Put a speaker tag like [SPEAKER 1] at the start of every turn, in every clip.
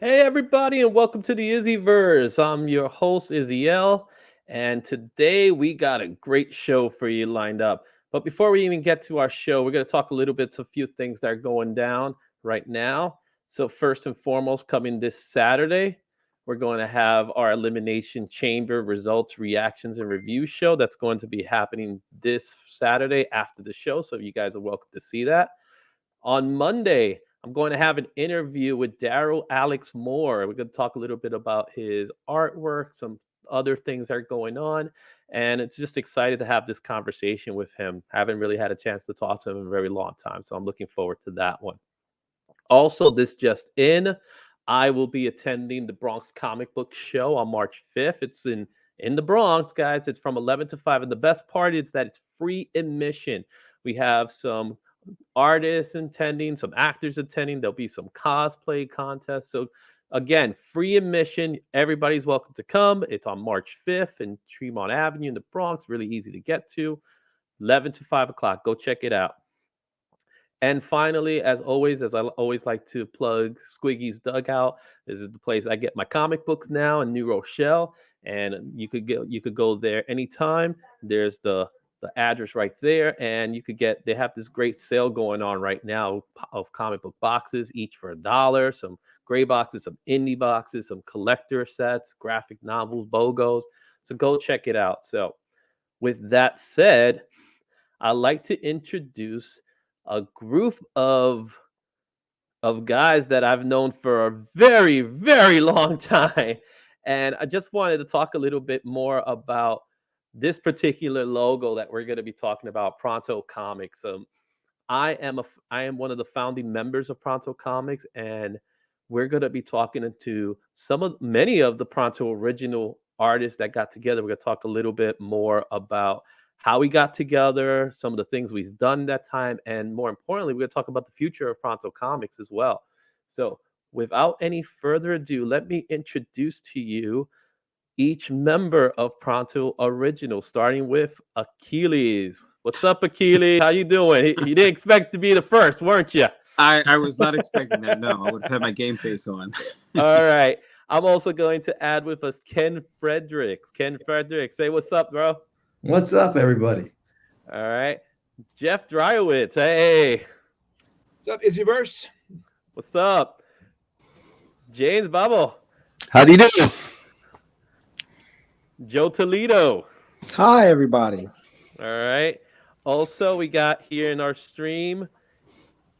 [SPEAKER 1] Hey everybody, and welcome to the Izzyverse. I'm your host Izzyel, and today we got a great show for you lined up. But before we even get to our show, we're going to talk a little bit a few things that are going down right now. So first and foremost, coming this Saturday, we're going to have our Elimination Chamber results, reactions, and review show. That's going to be happening this Saturday after the show. So you guys are welcome to see that. On Monday, I'm going to have an interview with Daryl Alex Moore. We're going to talk a little bit about his artwork, some other things that are going on. And it's just excited to have this conversation with him. Haven't really had a chance to talk to him in a very long time. So I'm looking forward to that one. Also, this just in, I will be attending the Bronx Comic Book Show on March 5th. It's in the Bronx, guys. It's from 11 to 5. And the best part is that it's free admission. We have some artists attending, some actors attending. There'll be some cosplay contests. So again, free admission. Everybody's welcome to come. It's on March 5th in Tremont Avenue in the Bronx. Really easy to get to. 11 to 5 o'clock. Go check it out. And finally, as I always like to plug Squiggy's Dugout. This is the place I get my comic books now in New Rochelle, and you could go there anytime. There's the address right there, and you could get. They have this great sale going on right now of comic book boxes, each for $1. Some gray boxes, some indie boxes, some collector sets, graphic novels, BOGOs. So go check it out. So with that said, I'd like to introduce a group of guys that I've known for a very, very long time. And I just wanted to talk a little bit more about this particular logo that we're going to be talking about, Pronto Comics. I am one of the founding members of Pronto Comics, and we're going to be talking to many of the Pronto original artists that got together. We're going to talk a little bit more about how we got together, some of the things we've done that time, and more importantly, we're going to talk about the future of Pronto Comics as well. So, without any further ado, let me introduce to you each member of Pronto Original, starting with Achilles. What's up, Achilles? How you doing? You didn't expect to be the first, weren't you?
[SPEAKER 2] I was not expecting that. No, I would have had my game face on.
[SPEAKER 1] All right. I'm also going to add with us Ken Fredericks. Ken Fredericks, say what's up, bro.
[SPEAKER 3] What's up, everybody?
[SPEAKER 1] All right. Jeff Dryowitz. Hey.
[SPEAKER 4] What's up, Izzyverse?
[SPEAKER 1] What's up? James Bubble.
[SPEAKER 5] How do you do?
[SPEAKER 1] Joe Toledo.
[SPEAKER 5] Hi, everybody.
[SPEAKER 1] All right. Also, we got here in our stream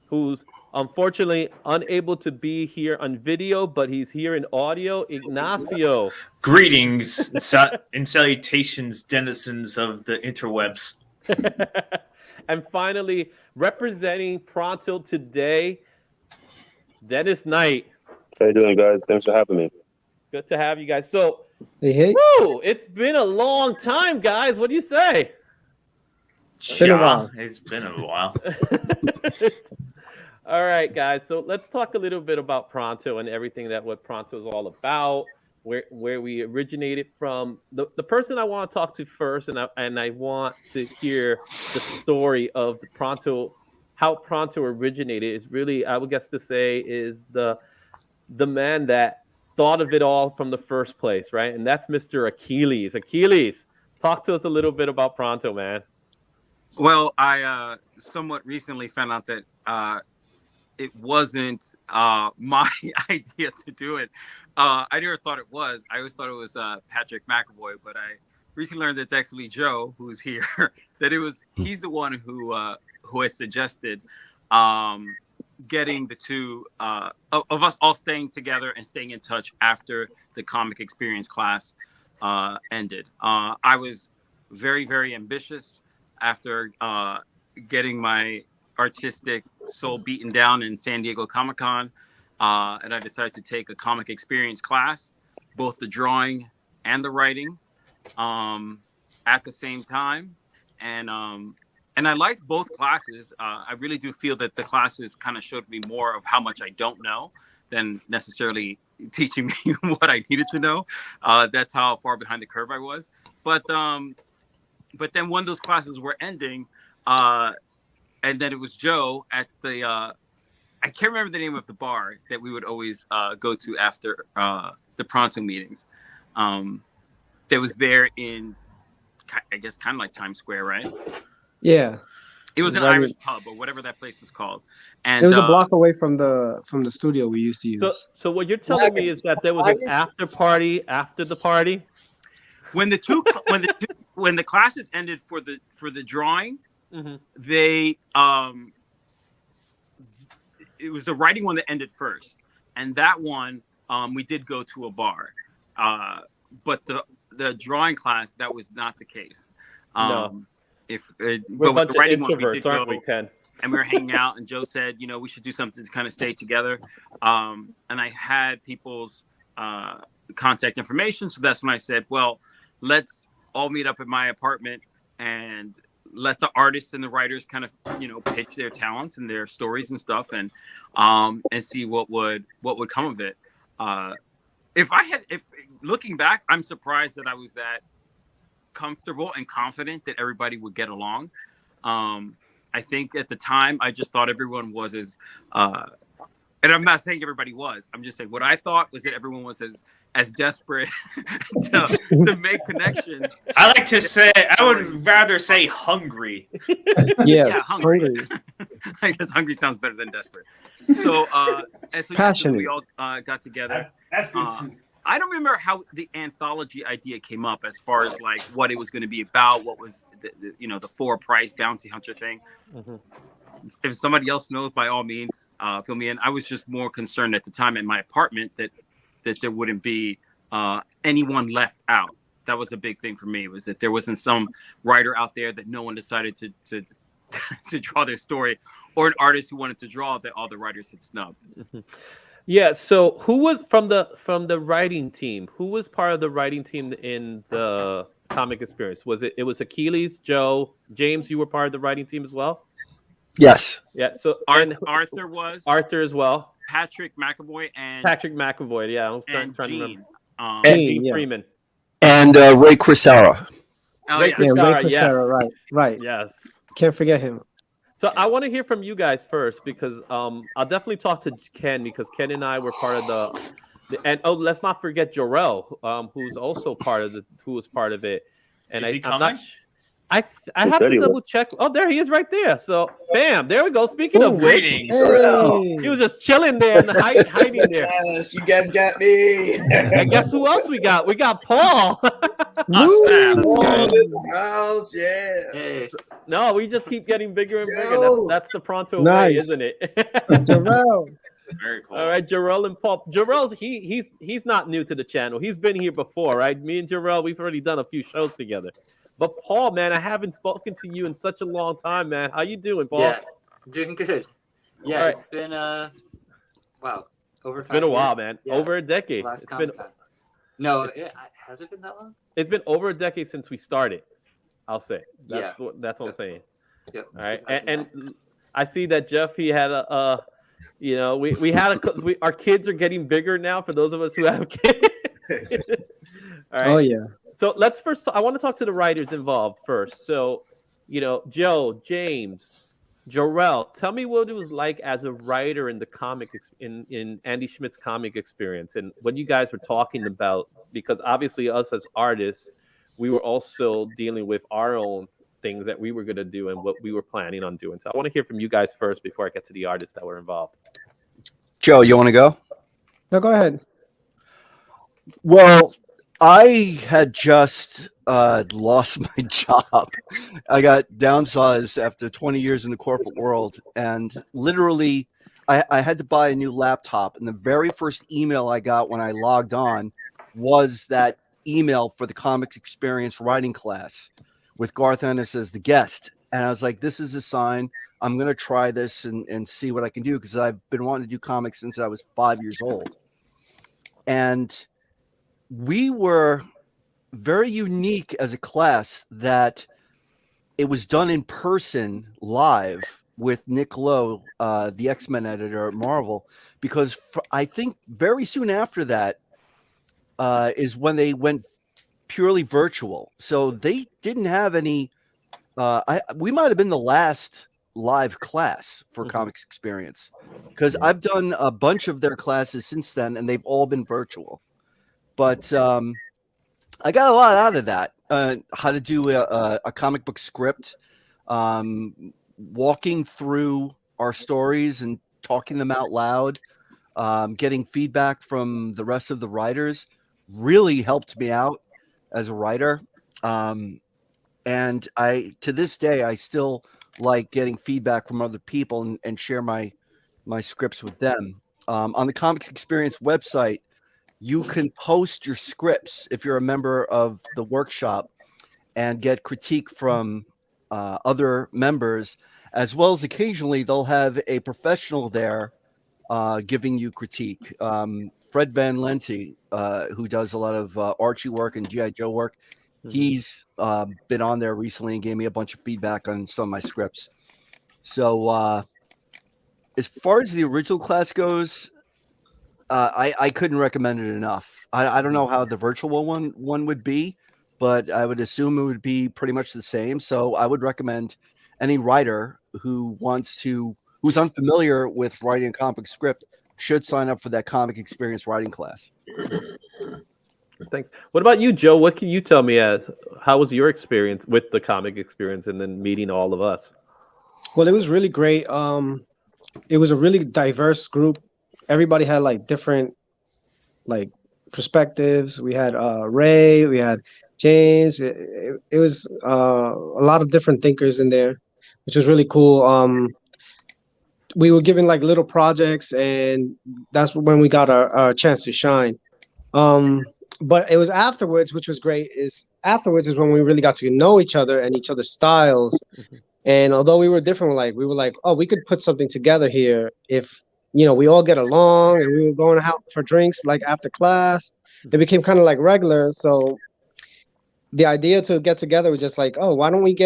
[SPEAKER 1] who's unfortunately unable to be here on video, but he's here in audio, Ignacio.
[SPEAKER 6] Greetings and salutations, denizens of the interwebs.
[SPEAKER 1] And finally, representing Pronto today, Dennis Knight.
[SPEAKER 7] How you doing, guys? Thanks for having me.
[SPEAKER 1] Good to have you guys. So,
[SPEAKER 5] Hey.
[SPEAKER 1] woo, it's been a long time, guys. What do you say?
[SPEAKER 5] Been a while.
[SPEAKER 6] It's been a while.
[SPEAKER 1] All right, guys. So let's talk a little bit about Pronto and everything that what Pronto is all about, where we originated from. The person I want to talk to first, and I want to hear the story of the Pronto, how Pronto originated. Is really, I would guess to say, is the man that thought of it all from the first place, right? And that's Mr. Achilles. Achilles, talk to us a little bit about Pronto, man.
[SPEAKER 2] Well, I somewhat recently found out that it wasn't my idea to do it. I never thought it was. I always thought it was Patrick McAvoy, but I recently learned that it's actually Joe, who's here, that he's the one who has suggested getting the two of us all staying together and staying in touch after the comic experience class ended. I was very, very ambitious after getting my artistic soul beaten down in San Diego Comic-Con, and I decided to take a comic experience class, both the drawing and the writing at the same time. And I liked both classes. I really do feel that the classes kind of showed me more of how much I don't know than necessarily teaching me what I needed to know. That's how far behind the curve I was. But then when those classes were ending, and then it was Joe at I can't remember the name of the bar that we would always go to after the Pronto meetings. That was there in, I guess, kind of like Times Square, right?
[SPEAKER 5] Yeah,
[SPEAKER 2] It was an
[SPEAKER 5] right
[SPEAKER 2] Irish pub or whatever that place was called. And
[SPEAKER 5] it was a block away from the studio we used to use.
[SPEAKER 1] So what you're telling me is that there was an after party after the party?
[SPEAKER 2] when the classes ended for the drawing,
[SPEAKER 1] Mm-hmm.
[SPEAKER 2] they it was the writing one that ended first, and that one we did go to a bar, but the drawing class, that was not the case.
[SPEAKER 1] No.
[SPEAKER 2] We're
[SPEAKER 1] We're a
[SPEAKER 2] with
[SPEAKER 1] bunch
[SPEAKER 2] the writing
[SPEAKER 1] of
[SPEAKER 2] one, we
[SPEAKER 1] introverts,
[SPEAKER 2] did
[SPEAKER 1] aren't
[SPEAKER 2] go,
[SPEAKER 1] we, Ken?
[SPEAKER 2] and we were hanging out, and Joe said, we should do something to kind of stay together. And I had people's contact information, so that's when I said, well, let's all meet up at my apartment and let the artists and the writers kind of pitch their talents and their stories and stuff, and see what would come of it. If looking back, I'm surprised that I was that comfortable and confident that everybody would get along. I think at the time I just thought everyone was as and I'm not saying everybody was, I'm just saying what I thought was that everyone was as desperate to make connections.
[SPEAKER 6] I like to say, I would rather say hungry.
[SPEAKER 5] Yes,
[SPEAKER 2] Yeah, hungry.
[SPEAKER 5] hungry.
[SPEAKER 2] I guess hungry sounds better than desperate. So,
[SPEAKER 5] Passionate.
[SPEAKER 2] we all got together.
[SPEAKER 6] That's good too.
[SPEAKER 2] I don't remember how the anthology idea came up as far as like what it was going to be about, what was the for price bounty hunter thing.
[SPEAKER 1] Mm-hmm.
[SPEAKER 2] If somebody else knows, by all means, fill me in. I was just more concerned at the time in my apartment that there wouldn't be anyone left out. That was a big thing for me, was that there wasn't some writer out there that no one decided to to draw their story, or an artist who wanted to draw that all the writers had snubbed.
[SPEAKER 1] Mm-hmm. Yeah. So who was from the writing team? Who was part of the writing team in the comic experience? It was Achilles, Joe, James? You were part of the writing team as well.
[SPEAKER 5] Yes.
[SPEAKER 1] Yeah. So
[SPEAKER 2] Arthur was
[SPEAKER 1] Arthur as well.
[SPEAKER 2] Patrick McAvoy and
[SPEAKER 1] Yeah, I was trying to remember.
[SPEAKER 2] Gene.
[SPEAKER 1] And
[SPEAKER 5] Gene,
[SPEAKER 1] Gene
[SPEAKER 5] yeah.
[SPEAKER 1] Freeman.
[SPEAKER 5] And Ray Crisara.
[SPEAKER 2] Oh
[SPEAKER 1] Ray
[SPEAKER 2] yeah.
[SPEAKER 5] Yeah,
[SPEAKER 1] Sarah,
[SPEAKER 5] Ray
[SPEAKER 1] yes.
[SPEAKER 5] Crisara, right.
[SPEAKER 1] Yes.
[SPEAKER 5] Can't forget him.
[SPEAKER 1] So I want to hear from you guys first, because I'll definitely talk to Ken, because Ken and I were part of and let's not forget Jarrell, who's also who was part of it. And
[SPEAKER 6] Is he
[SPEAKER 1] I'm not.
[SPEAKER 6] coming?
[SPEAKER 1] I have
[SPEAKER 7] said
[SPEAKER 1] to
[SPEAKER 7] he was.
[SPEAKER 1] double check. Oh, there he is, right there. So, bam, there we go. Speaking of which,
[SPEAKER 6] Greetings.
[SPEAKER 1] he was just chilling there and hiding there.
[SPEAKER 8] Yes, you guys got me.
[SPEAKER 1] And guess who else we got? We got Paul.
[SPEAKER 6] Snap.
[SPEAKER 8] Paul in the house, yeah.
[SPEAKER 9] Hey,
[SPEAKER 1] No, we just keep getting bigger and bigger.
[SPEAKER 8] Yo.
[SPEAKER 1] That's the Pronto way,
[SPEAKER 5] Nice.
[SPEAKER 1] isn't it?
[SPEAKER 5] Jarrell.
[SPEAKER 6] Very cool.
[SPEAKER 1] All right, Jarrell and Paul. Jarrell's he's not new to the channel. He's been here before, right? Me and Jarrell, we've already done a few shows together. But Paul, man, I haven't spoken to you in such a long time, man. How you doing, Paul?
[SPEAKER 9] yeah, doing good. Yeah,
[SPEAKER 1] All right.
[SPEAKER 9] it's been wow, over
[SPEAKER 1] It's been a while, man.
[SPEAKER 9] Yeah,
[SPEAKER 1] Over a decade.
[SPEAKER 9] Last
[SPEAKER 1] It's been
[SPEAKER 9] Comic-Con. No, has it been that long?
[SPEAKER 1] it's been over a decade since we started. I'll say.
[SPEAKER 9] Yeah.
[SPEAKER 1] That's what I'm saying.
[SPEAKER 9] Yep.
[SPEAKER 1] All right,
[SPEAKER 9] I've seen
[SPEAKER 1] and I see that Jeff. He had our kids are getting bigger now. For those of us who have kids. All right.
[SPEAKER 5] Oh yeah.
[SPEAKER 1] So let's first. I want to talk to the writers involved first. So, Joe, James, Jarrell, tell me what it was like as a writer in the in Andy Schmidt's comic experience, and what you guys were talking about. Because obviously, us as artists, we were also dealing with our own things that we were going to do and what we were planning on doing. So I want to hear from you guys first before I get to the artists that were involved.
[SPEAKER 10] Joe, you want to go?
[SPEAKER 5] No, go ahead.
[SPEAKER 10] Well, I had just lost my job. I got downsized after 20 years in the corporate world, and literally I had to buy a new laptop. And the very first email I got when I logged on was that email for the Comic Experience writing class with Garth Ennis as the guest. And I was like, this is a sign. I'm going to try this and see what I can do, because I've been wanting to do comics since I was 5 years old. And we were very unique as a class that it was done in person live with Nick Lowe, the X-Men editor at Marvel, because I think very soon after that is when they went purely virtual. So they didn't have any, we might've been the last live class for Comics Experience, because I've done a bunch of their classes since then, and they've all been virtual. But I got a lot out of that. How to do a comic book script, walking through our stories and talking them out loud, getting feedback from the rest of the writers really helped me out as a writer. And to this day, I still like getting feedback from other people and share my scripts with them. On the Comics Experience website, you can post your scripts if you're a member of the workshop and get critique from other members, as well as occasionally they'll have a professional there giving you critique. Fred Van Lente, who does a lot of Archie work and G.I. Joe work, he's been on there recently and gave me a bunch of feedback on some of my scripts. So as far as the original class goes, I couldn't recommend it enough. I don't know how the virtual one would be, but I would assume it would be pretty much the same. So I would recommend any writer who's unfamiliar with writing a comic script should sign up for that Comic Experience writing class.
[SPEAKER 1] Thanks. What about you, Joe? What can you tell me how was your experience with the Comic Experience and then meeting all of us?
[SPEAKER 5] Well, it was really great. It was a really diverse group. Everybody had like different perspectives. We had Ray, we had James. It was a lot of different thinkers in there, which was really cool. We were given like little projects, and that's when we got our chance to shine. But it was afterwards, which was great. Afterwards is when we really got to know each other and each other's styles. And although we were different, we were like, oh, we could put something together here if we all get along, and we were going out for drinks like after class. It became kind of like regular. So the idea to get together was just like, oh, why don't we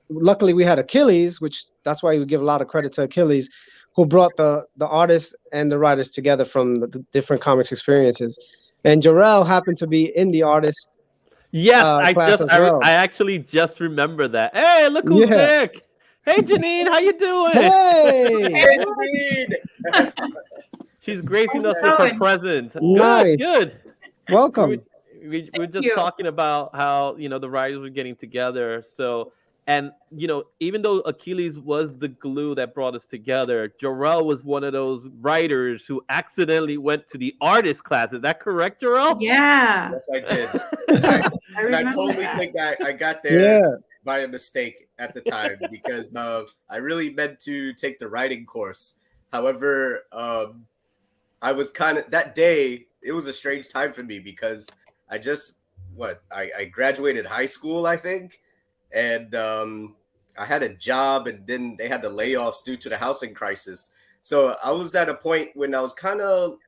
[SPEAKER 5] luckily we had Achilles, which that's why we give a lot of credit to Achilles, who brought the artists and the writers together from the different comics experiences. And Jarrell happened to be in the artist.
[SPEAKER 1] Yes,
[SPEAKER 5] I
[SPEAKER 1] actually just remember that. Hey, look who's there. Hey, Janine, how you doing?
[SPEAKER 5] Hey,
[SPEAKER 8] Janine.
[SPEAKER 1] She's gracing us with her presence.
[SPEAKER 5] Nice.
[SPEAKER 1] Good.
[SPEAKER 5] Welcome.
[SPEAKER 1] We're just talking about how the writers were getting together. So, and even though Achilles was the glue that brought us together, Jarrell was one of those writers who accidentally went to the artist class. Is that correct, Jarrell?
[SPEAKER 11] Yeah.
[SPEAKER 8] Yes, I did. I totally think I got there by a mistake at the time because I really meant to take the writing course. However, I was that day, it was a strange time for me because I graduated high school, I think. And I had a job, and then they had the layoffs due to the housing crisis. So I was at a point when I was kind of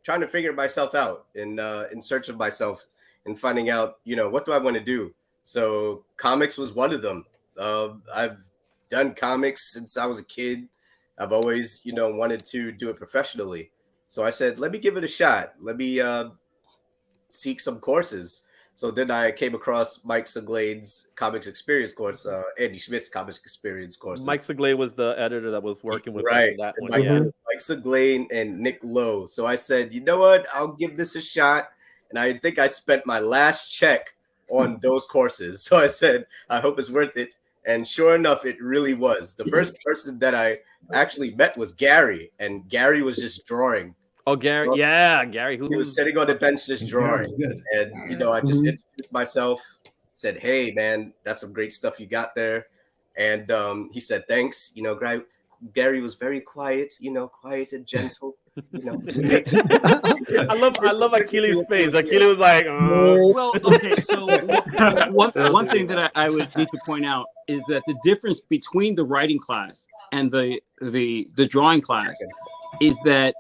[SPEAKER 8] trying to figure myself out in search of myself and finding out, what do I want to do? So comics was one of them. I've done comics since I was a kid. I've always, wanted to do it professionally. So I said, let me give it a shot. Let me seek some courses. So then I came across Mike Seglane's Comics Experience course, Andy Schmidt's Comics Experience course.
[SPEAKER 1] Mike Seglane was the editor that was working with us on that one.
[SPEAKER 8] Mike Seglane and Nick Lowe. So I said, you know what? I'll give this a shot. And I think I spent my last check on those courses. So I said, I hope it's worth it. And sure enough, it really was. The first person that I actually met was Gary, and Gary was just drawing.
[SPEAKER 1] Oh, Gary. Yeah, Gary.
[SPEAKER 8] He was sitting on the bench just drawing. And, I just introduced myself, said, hey, man, that's some great stuff you got there. And he said, thanks. Gary was very quiet, quiet and gentle.
[SPEAKER 1] I love Achilles' face. Achilles was like,
[SPEAKER 2] Well, okay. So one thing that I would need to point out is that the difference between the writing class and the drawing class is that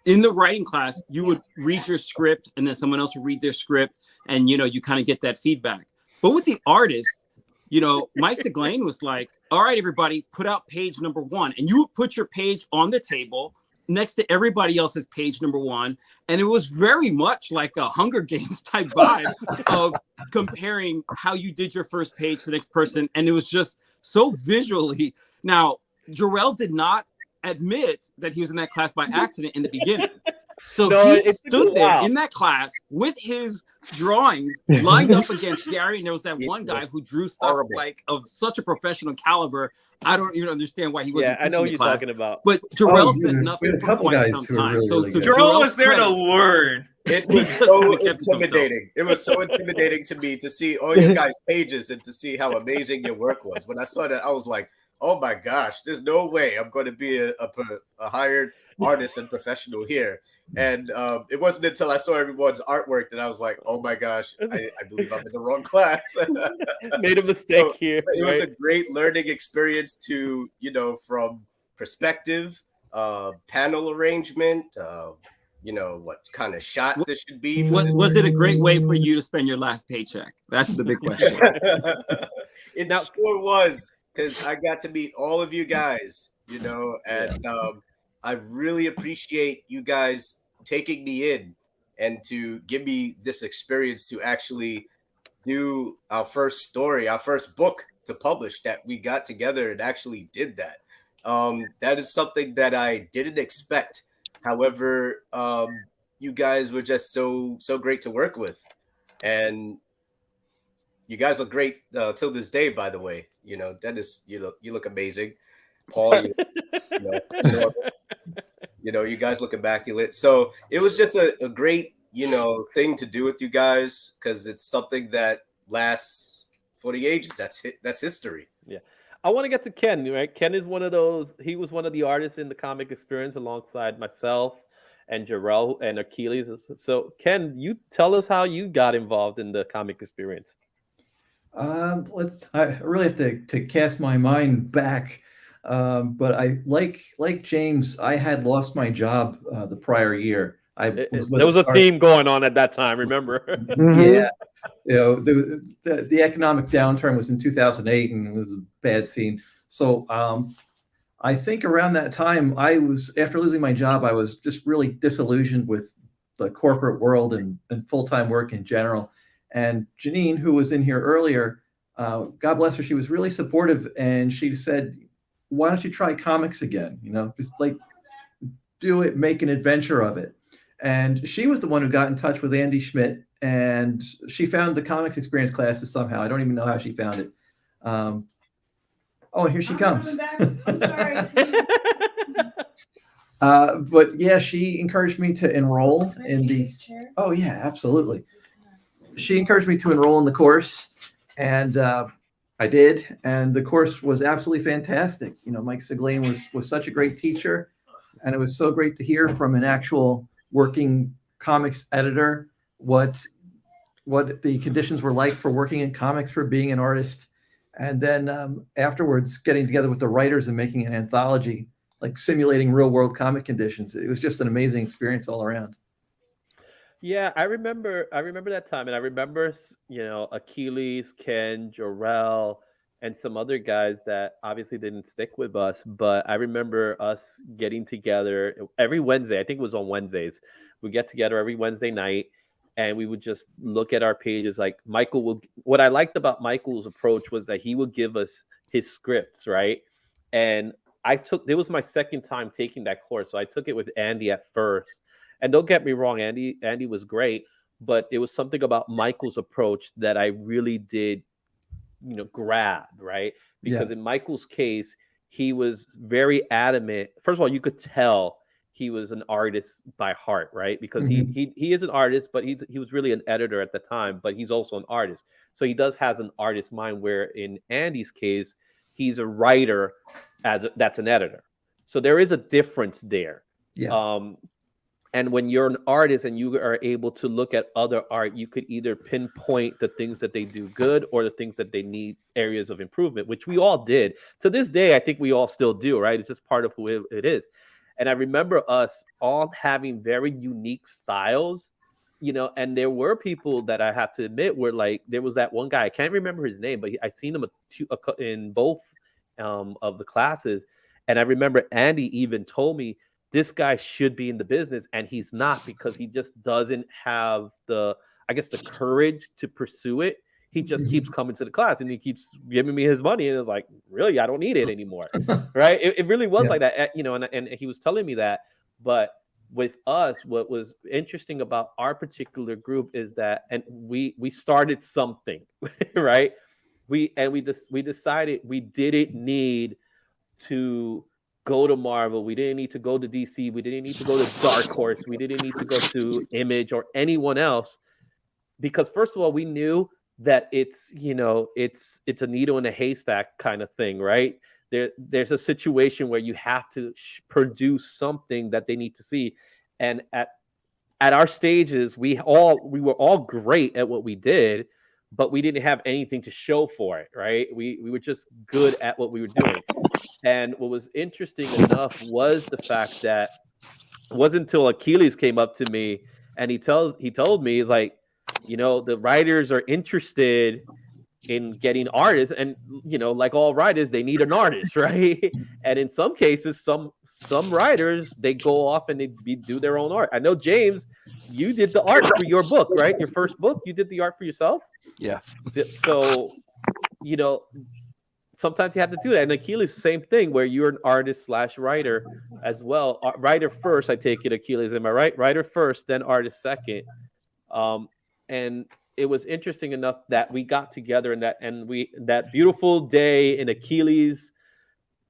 [SPEAKER 2] in the writing class, you would read your script and then someone else would read their script, and you kind of get that feedback. But with the artist, Mike Seglane was like, all right, everybody, put out page number 1. And you would put your page on the table next to everybody else's page number 1. And it was very much like a Hunger Games type vibe of comparing how you did your first page to the next person. And it was just so visually. Now, Jarrell did not admit that he was in that class by accident in the beginning. So
[SPEAKER 1] No,
[SPEAKER 2] he
[SPEAKER 1] it took a
[SPEAKER 2] stood there
[SPEAKER 1] while.
[SPEAKER 2] in that class with his drawings lined up against Gary. And there was that
[SPEAKER 8] It
[SPEAKER 2] one guy
[SPEAKER 8] was
[SPEAKER 2] who drew stuff
[SPEAKER 8] horrible.
[SPEAKER 2] like of such a professional caliber. I don't even understand why he wasn't
[SPEAKER 1] Yeah, I know
[SPEAKER 2] teaching
[SPEAKER 1] who
[SPEAKER 2] the
[SPEAKER 1] you're
[SPEAKER 2] class.
[SPEAKER 1] talking about.
[SPEAKER 2] But Jarrell
[SPEAKER 3] we
[SPEAKER 2] said
[SPEAKER 3] had
[SPEAKER 2] nothing
[SPEAKER 3] a
[SPEAKER 2] for
[SPEAKER 3] couple
[SPEAKER 2] quite
[SPEAKER 3] guys
[SPEAKER 2] some
[SPEAKER 3] who were
[SPEAKER 2] time.
[SPEAKER 3] really,
[SPEAKER 2] So
[SPEAKER 3] really
[SPEAKER 2] to
[SPEAKER 3] good.
[SPEAKER 6] Jarrell
[SPEAKER 2] Jarrell's
[SPEAKER 6] was there to
[SPEAKER 2] credit,
[SPEAKER 6] learn.
[SPEAKER 8] It
[SPEAKER 2] He
[SPEAKER 8] was
[SPEAKER 2] just
[SPEAKER 8] so
[SPEAKER 2] kinda kept it to himself.
[SPEAKER 8] intimidating. It was so intimidating to me to see all you guys' pages and to see how amazing your work was. When I saw that, I was like, "Oh my gosh, there's no way I'm going to be a hired artist and professional here." And it wasn't until I saw everyone's artwork that I was like, "Oh my gosh, I believe I'm in the wrong class."
[SPEAKER 1] Made a mistake
[SPEAKER 8] So,
[SPEAKER 1] here.
[SPEAKER 8] it was a
[SPEAKER 1] Right?
[SPEAKER 8] great learning experience to, from perspective, panel arrangement, what kind of shot this should be for this.
[SPEAKER 2] was it a great way for you to spend your last paycheck? That's the big question.
[SPEAKER 8] It
[SPEAKER 1] Now-
[SPEAKER 8] sure was, because I got to meet all of you guys, and I really appreciate you guys taking me in and to give me this experience to actually do our first story, our first book to publish, that we got together and actually did that. That is something that I didn't expect. However, you guys were just so great to work with, and you guys look great till this day. By the way, Dennis, you look amazing. Paul, you guys look immaculate. So it was just a great thing to do with you guys, because it's something that lasts for the ages. That's history.
[SPEAKER 1] Yeah. I want to get to Ken, right? Ken is one of those, he was one of the artists in the comic experience alongside myself and Jarrell and Achilles. So Ken, you tell us how you got involved in the comic experience.
[SPEAKER 3] I really have to cast my mind back. But I like James, I had lost my job the prior year.
[SPEAKER 1] There was a theme going on at that time, remember?
[SPEAKER 3] Yeah. The economic downturn was in 2008 and it was a bad scene. So I think around that time, after losing my job, I was just really disillusioned with the corporate world and full-time work in general. And Janine, who was in here earlier, God bless her, she was really supportive, and she said, "Why don't you try comics again? Just like do it, make an adventure of it." And she was the one who got in touch with Andy Schmidt, and she found the comics experience classes somehow. I don't even know how she found it. And here she comes.
[SPEAKER 11] I'm sorry.
[SPEAKER 3] But yeah, she encouraged me to enroll in the. Oh yeah, absolutely. She encouraged me to enroll in the course, and I did, and the course was absolutely fantastic. Mike Siglain was such a great teacher, and it was so great to hear from an actual working comics editor what the conditions were like for working in comics, for being an artist, and then afterwards getting together with the writers and making an anthology, like simulating real world comic conditions. It was just an amazing experience all around.
[SPEAKER 1] Yeah, I remember that time, and I remember, Achilles, Ken, Jarrell, and some other guys that obviously didn't stick with us, but I remember us getting together every Wednesday. I think it was on Wednesdays. We get together every Wednesday night, and we would just look at our pages. Like what I liked about Michael's approach was that he would give us his scripts, right? And it was my second time taking that course, so I took it with Andy at first. And don't get me wrong, Andy was great, but it was something about Michael's approach that I really did, grab, right? Because in Michael's case, he was very adamant. First of all, you could tell he was an artist by heart, right? Because he is an artist, but he was really an editor at the time, but he's also an artist. So he has an artist mind, where in Andy's case, he's a writer that's an editor. So there is a difference there.
[SPEAKER 3] Yeah.
[SPEAKER 1] And when you're an artist and you are able to look at other art, you could either pinpoint the things that they do good or the things that they need areas of improvement, which we all did. To this day, I think we all still do, right? It's just part of who it is. And I remember us all having very unique styles, and there were people that I have to admit were like, there was that one guy, I can't remember his name, but I seen him in both of the classes. And I remember Andy even told me, this guy should be in the business, and he's not, because he just doesn't have the courage to pursue it. he just keeps coming to the class and he keeps giving me his money. And it's like, really, I don't need it anymore. Right. It really was like that, you know, and he was telling me that. But with us, what was interesting about our particular group is that, and we started something, right? We decided we didn't need to go to Marvel. We didn't need to go to DC. We didn't need to go to Dark Horse. We didn't need to go to Image or anyone else, because first of all, we knew that it's, you know, it's a needle in a haystack kind of thing, right? There's a situation where you have to produce something that they need to see, and at our stages, we were all great at what we did, but we didn't have anything to show for it, right? We were just good at what we were doing. And what was interesting enough was the fact that it wasn't until Achilles came up to me and he told me, he's like, you know, the writers are interested in getting artists, and you know, like all writers, they need an artist, right? And in some cases, some writers, they go off and they do their own art. I know, James, you did the art for your book, right? Your first book, you did the art for yourself.
[SPEAKER 10] Yeah.
[SPEAKER 1] So you know, sometimes you have to do that. And Achilles, same thing, where you're an artist / writer as well. Writer first, I take it, Achilles, am I right? Writer first, then artist second. And it was interesting enough that we got together that beautiful day in Achilles'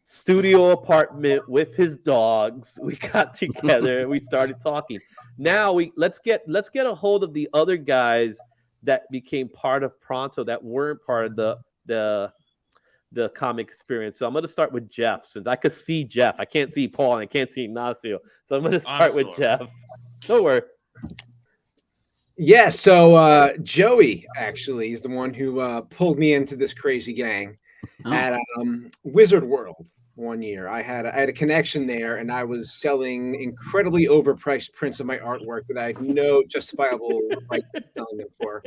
[SPEAKER 1] studio apartment with his dogs. We got together and we started talking. Now let's get a hold of the other guys that became part of Pronto that weren't part of the comic experience. So I'm going to start with Jeff, since I could see Jeff. I can't see Paul and I can't see Ignacio. So I'm going to start with Jeff. Don't worry.
[SPEAKER 4] Yeah, so Joey actually is the one who pulled me into this crazy gang at Wizard World one year. I had a connection there, and I was selling incredibly overpriced prints of my artwork that I had no justifiable right to selling them for,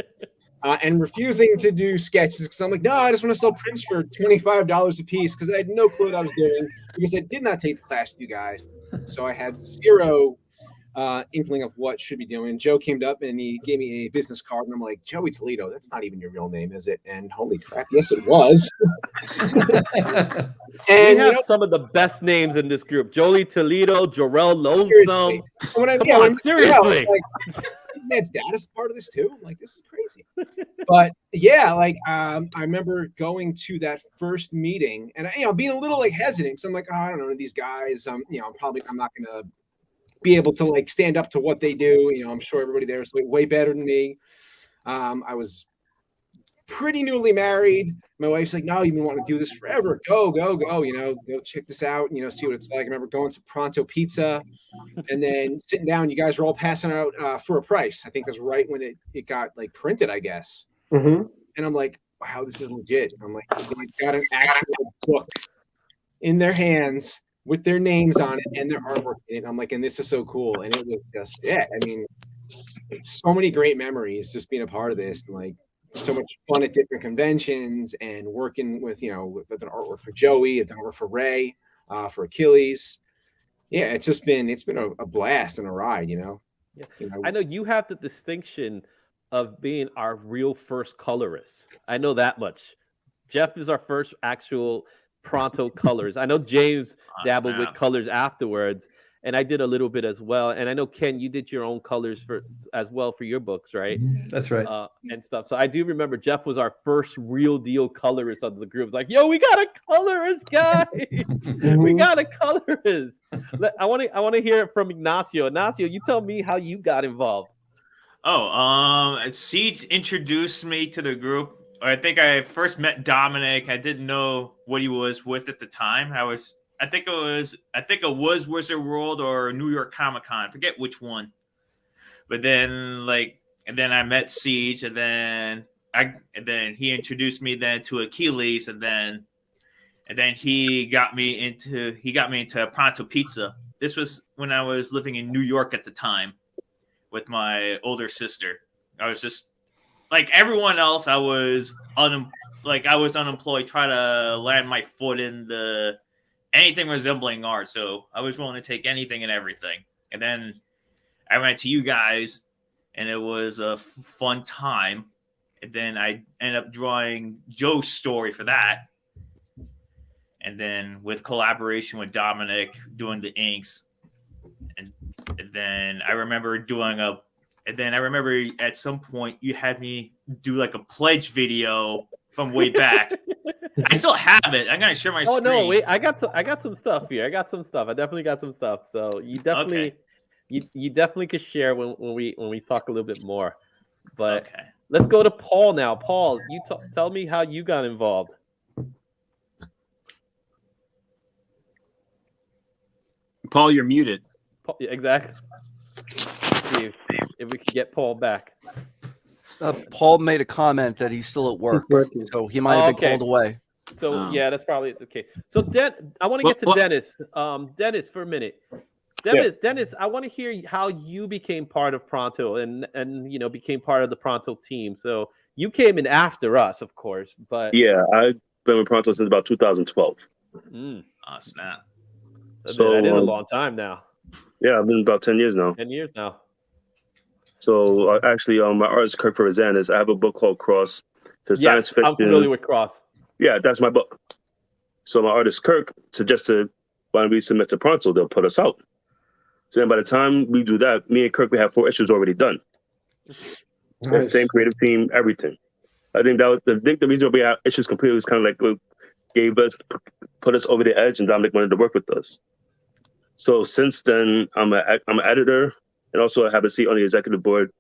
[SPEAKER 4] and refusing to do sketches because I'm like, no, I just want to sell prints for $25 a piece, because I had no clue what I was doing, because I did not take the class with you guys, so I had zero inkling of what should be doing. Joe came up and he gave me a business card, and I'm like, Joey Toledo, that's not even your real name, is it? And holy crap, yes, it was.
[SPEAKER 1] And we have some of the best names in this group: Joey Toledo, Jarrell Lonesome. Seriously.
[SPEAKER 4] Man's dad is part of this too. I'm like, this is crazy. But yeah, like I remember going to that first meeting, and being a little like hesitant. So I'm like, oh, I don't know these guys. I'm not gonna be able to like stand up to what they do. I'm sure everybody there is way better than me. I was pretty newly married. My wife's like, no, you've been wanting to do this forever. Go, go check this out, see what it's like. I remember going to Pronto Pizza and then sitting down. You guys were all passing out for a price. I think that's right when it got like printed, I guess.
[SPEAKER 5] Mm-hmm.
[SPEAKER 4] And I'm like, wow, this is legit. I'm like, they got an actual book in their hands with their names on it and their artwork in it. I'm like, and this is so cool. And it was just, I mean, so many great memories just being a part of this, and like so much fun at different conventions and working with, with an artwork for Joey, an artwork for Ray, for Achilles. Yeah, it's been a blast and a ride,
[SPEAKER 1] Yeah. I know you have the distinction of being our real first colorist. I know that much. Jeff is our first actual Pronto colors. I know James dabbled with colors afterwards, and I did a little bit as well. And I know, Ken, you did your own colors as well for your books, right?
[SPEAKER 3] That's right.
[SPEAKER 1] And stuff. So I do remember Jeff was our first real deal colorist of the group. It's like, yo, we got a colorist, guys. We got a colorist. I want to hear it from Ignacio. Ignacio, you tell me how you got involved.
[SPEAKER 6] Siege introduced me to the group. I think I first met Dominic. I didn't know what he was with at the time. I think it was Wizard World or New York Comic Con. I forget which one. But then I met Siege, and then he introduced me then to Achilles, and then he got me into Pronto Pizza. This was when I was living in New York at the time with my older sister. I was just like everyone else. I was unemployed, trying to land my foot in anything resembling art. So I was willing to take anything and everything. And then I went to you guys, and it was a fun time. and then I ended up drawing Joe's story for that. And then with collaboration with Dominic doing the inks, and then I remember at some point you had me do like a pledge video from way back. I still have it. I'm gonna share my screen.
[SPEAKER 1] Oh no, wait! I got some stuff here. I definitely got some stuff. So you definitely, you definitely could share when we talk a little bit more. But let's go to Paul now. Paul, you tell me how you got involved.
[SPEAKER 2] Paul, you're muted.
[SPEAKER 1] Paul, yeah, exactly. Let's see if we could get Paul back.
[SPEAKER 10] Paul made a comment that he's still at work, so he might have been called away.
[SPEAKER 1] So yeah, that's probably okay. So I want to get to Dennis. Dennis, for a minute. Dennis, I want to hear how you became part of Pronto and became part of the Pronto team. So you came in after us, of course, but
[SPEAKER 7] yeah, I've been with Pronto since about 2012.
[SPEAKER 6] Snap!
[SPEAKER 1] So that is a long time now.
[SPEAKER 7] Yeah, I've been about 10 years now.
[SPEAKER 1] 10 years now.
[SPEAKER 7] So actually, my artist Kirk Ferrazanis, I have a book called Cross. It's a science fiction.
[SPEAKER 1] I'm familiar with Cross.
[SPEAKER 7] Yeah, that's my book. So my artist Kirk suggested when we submit to Pronto, they'll put us out. So then by the time we do that, me and Kirk, we have 4 issues already done. Nice. Same creative team, everything. I think the reason we have issues completely was kind of like put us over the edge, and Dominic wanted to work with us. So since then, I'm an editor, and also I have a seat on the executive board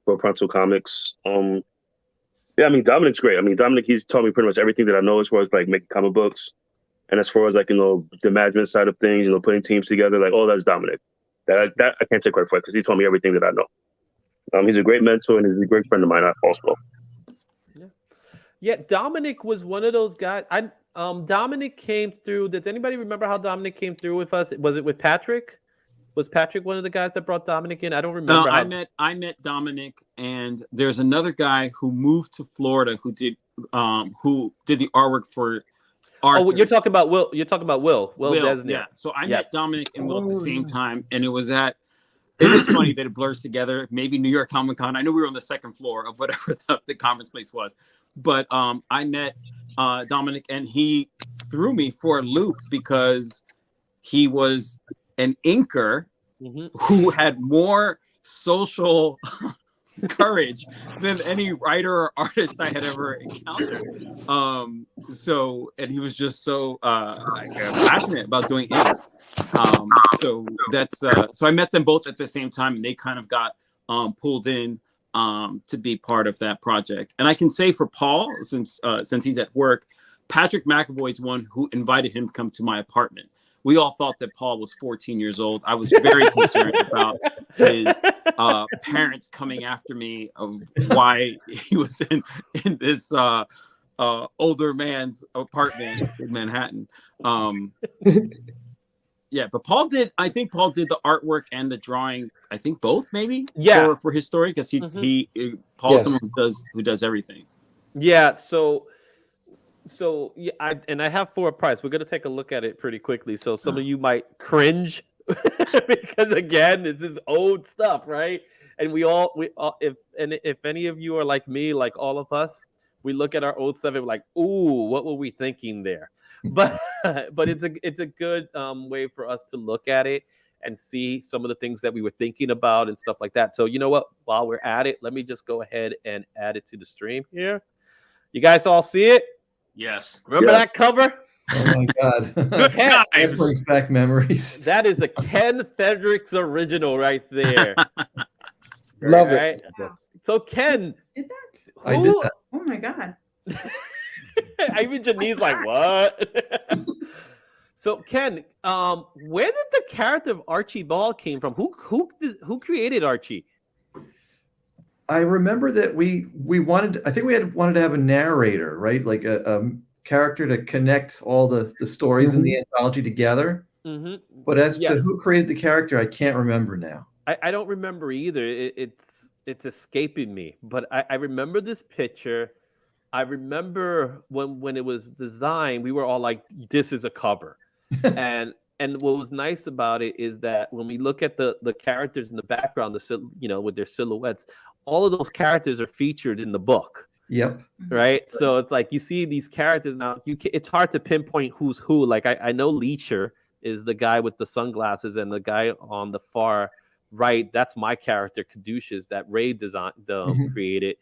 [SPEAKER 7] for Pronto Comics. Yeah, I mean, Dominic's great. I mean, Dominic, he's taught me pretty much everything that I know as far as like making comic books. And as far as like, the management side of things, putting teams together, like all that's Dominic. That I can't take credit for it because he taught me everything that I know. He's a great mentor and he's a great friend of mine also.
[SPEAKER 1] Yeah, Dominic was one of those guys. Dominic came through. Does anybody remember how Dominic came through with us? Was it with Patrick? Was Patrick one of the guys that brought Dominic in? I don't remember.
[SPEAKER 2] No, I met Dominic, and there's another guy who moved to Florida who did the artwork for Arthur's.
[SPEAKER 1] Oh, you're talking about Will. You're talking about Will Desnar.
[SPEAKER 2] Yeah. So I met Dominic and Will at the same time, and it was funny that it blurs together. Maybe New York Comic Con. I know we were on the second floor of whatever the conference place was, but I met Dominic, and he threw me for a loop because he was an inker who had more social courage than any writer or artist I had ever encountered. And he was just so passionate about doing inks. So I met them both at the same time, and they kind of got pulled in to be part of that project. And I can say for Paul, since he's at work, Patrick McAvoy's one who invited him to come to my apartment. We all thought that Paul was 14 years old. I was very concerned about his parents coming after me of why he was in this older man's apartment in Manhattan. Yeah, but I think Paul did the artwork and the drawing. I think both, maybe.
[SPEAKER 1] Yeah,
[SPEAKER 2] for his story, because Paul's someone who does everything.
[SPEAKER 1] Yeah. So yeah, I have 4 parts. We're gonna take a look at it pretty quickly. So some of you might cringe because again, this is old stuff, right? And we all if any of you are like me, like all of us, we look at our old stuff and we're like, ooh, what were we thinking there? But it's a good way for us to look at it and see some of the things that we were thinking about and stuff like that. So you know what? While we're at it, let me just go ahead and add it to the stream here. You guys all see it?
[SPEAKER 6] Yes.
[SPEAKER 1] Remember that cover?
[SPEAKER 3] Oh my God.
[SPEAKER 6] Good times.
[SPEAKER 3] That brings back memories.
[SPEAKER 1] That is a Ken Fredericks original right there.
[SPEAKER 5] Love
[SPEAKER 1] right?
[SPEAKER 5] it.
[SPEAKER 1] So Ken,
[SPEAKER 11] Did that?
[SPEAKER 3] I did that.
[SPEAKER 11] Oh my God.
[SPEAKER 1] even Janine's like, what? So Ken, where did the character of Archie Ball came from? Who created Archie?
[SPEAKER 3] I remember that we wanted. I think we wanted to have a narrator, right? Like a character to connect all the stories in the anthology together.
[SPEAKER 1] Mm-hmm.
[SPEAKER 3] But as to who created the character, I can't remember now.
[SPEAKER 1] I don't remember either. It's escaping me. But I remember this picture. I remember when it was designed, we were all like, "This is a cover," and what was nice about it is that when we look at the characters in the background, with their silhouettes, all of those characters are featured in the book.
[SPEAKER 3] Yep.
[SPEAKER 1] right? So it's like you see these characters now. It's hard to pinpoint who's who. Like I know Leecher is the guy with the sunglasses, and the guy on the far right, that's my character, Caduceus, that Ray created,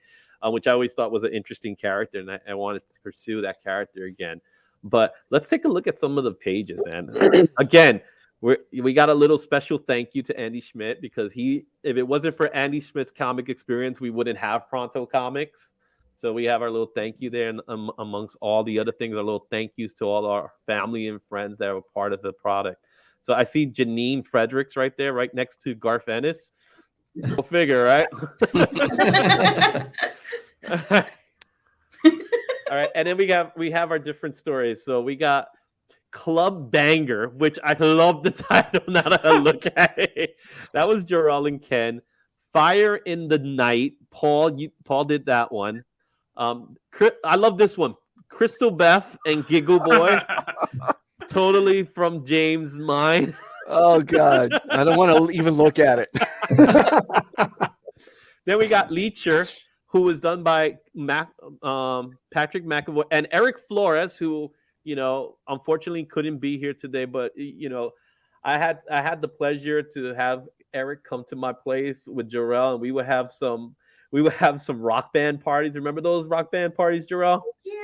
[SPEAKER 1] which I always thought was an interesting character, and I wanted to pursue that character again. But let's take a look at some of the pages, man. Again, we got a little special thank you to Andy Schmidt, because if it wasn't for Andy Schmidt's comic experience, we wouldn't have Pronto Comics. So we have our little thank you there, and amongst all the other things, our little thank yous to all our family and friends that were part of the product. So I see Janine Fredericks right there, right next to Garth Ennis. Go figure, right? All right, and then we have our different stories. So we got Club Banger, which I love the title now that I look at it. That was Jarrell and Ken. Fire in the Night. Paul did that one. I love this one. Crystal Beth and Giggle Boy. Totally from James' mind.
[SPEAKER 10] Oh God, I don't want to even look at it.
[SPEAKER 1] Then we got Leecher, who was done by Patrick McAvoy and Eric Flores, who unfortunately couldn't be here today. But I had the pleasure to have Eric come to my place with Jarrell, and we would have some rock band parties. Remember those rock band parties, Jarrell?
[SPEAKER 11] Yeah.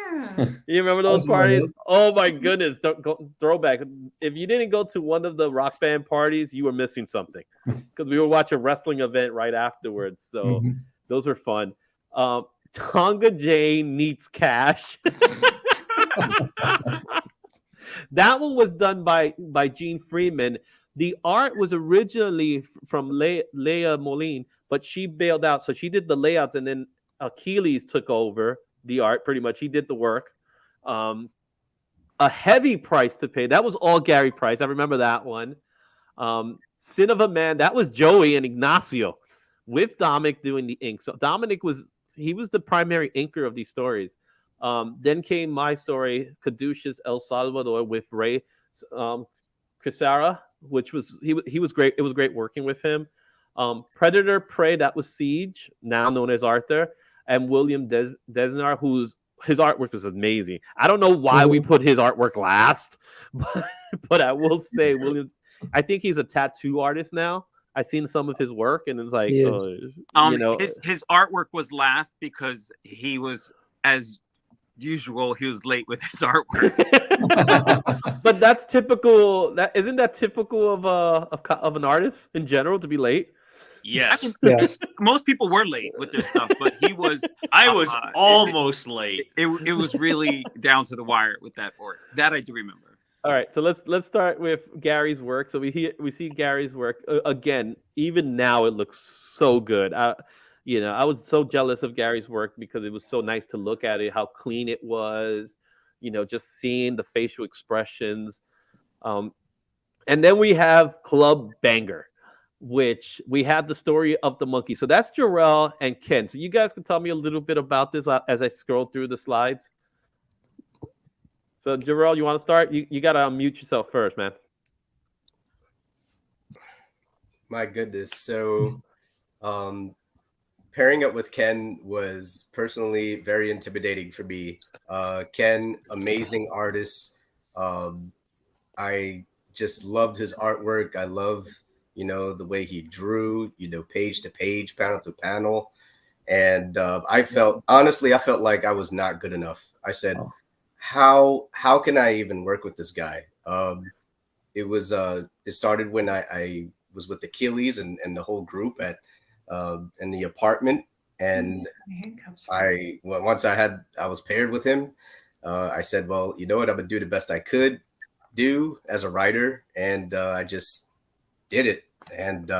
[SPEAKER 1] You remember those parties? Oh my goodness. Don't go throwback. If you didn't go to one of the rock band parties, you were missing something, because we would watch a wrestling event right afterwards. So those are fun. Tonga Jane Needs Cash. That one was done by Gene Freeman. The art was originally from Leah Moline, but she bailed out. So she did the layouts, and then Achilles took over the art pretty much. He did the work. A heavy price to pay. That was all Gary Price. I remember that one. Sin of a Man. That was Joey and Ignacio with Dominic doing the ink. So Dominic was the primary inker of these stories. Then came my story, Caduceus El Salvador, with Ray Crisara, which was he was great. It was great working with him. Predator Prey, that was Siege, now known as Arthur, and William Desnar, his artwork was amazing. I don't know why we put his artwork last, but I will say Williams. I think he's a tattoo artist now. I've seen some of his work, and it's like,
[SPEAKER 2] his artwork was last because he was, as usual, he was late with his artwork.
[SPEAKER 1] But that's typical. Isn't that typical of an artist in general to be late?
[SPEAKER 6] Yes.
[SPEAKER 5] Yes.
[SPEAKER 2] Most people were late with their stuff, but he was.
[SPEAKER 6] I was almost late.
[SPEAKER 2] It was really down to the wire with that work. That I do remember.
[SPEAKER 1] All right, so let's start with Gary's work. So we see Gary's work again. Even now, it looks so good. I was so jealous of Gary's work because it was so nice to look at it, how clean it was. Just seeing the facial expressions. And then we have Club Banger, which we had the story of the monkey. So that's Jarrell and Ken. So you guys can tell me a little bit about this as I scroll through the slides. So Jarrell, you want to start? You got to unmute yourself first, man.
[SPEAKER 8] My goodness. So pairing up with Ken was personally very intimidating for me. Ken, amazing artist. I just loved his artwork. I love, the way he drew, page to page, panel to panel. And I felt like I was not good enough. I said, how can I even work with this guy? It started when I was with Achilles and the whole group in the apartment. And once I was paired with him, I said, well, you know what? I'm gonna do the best I could do as a writer. And I just did it. And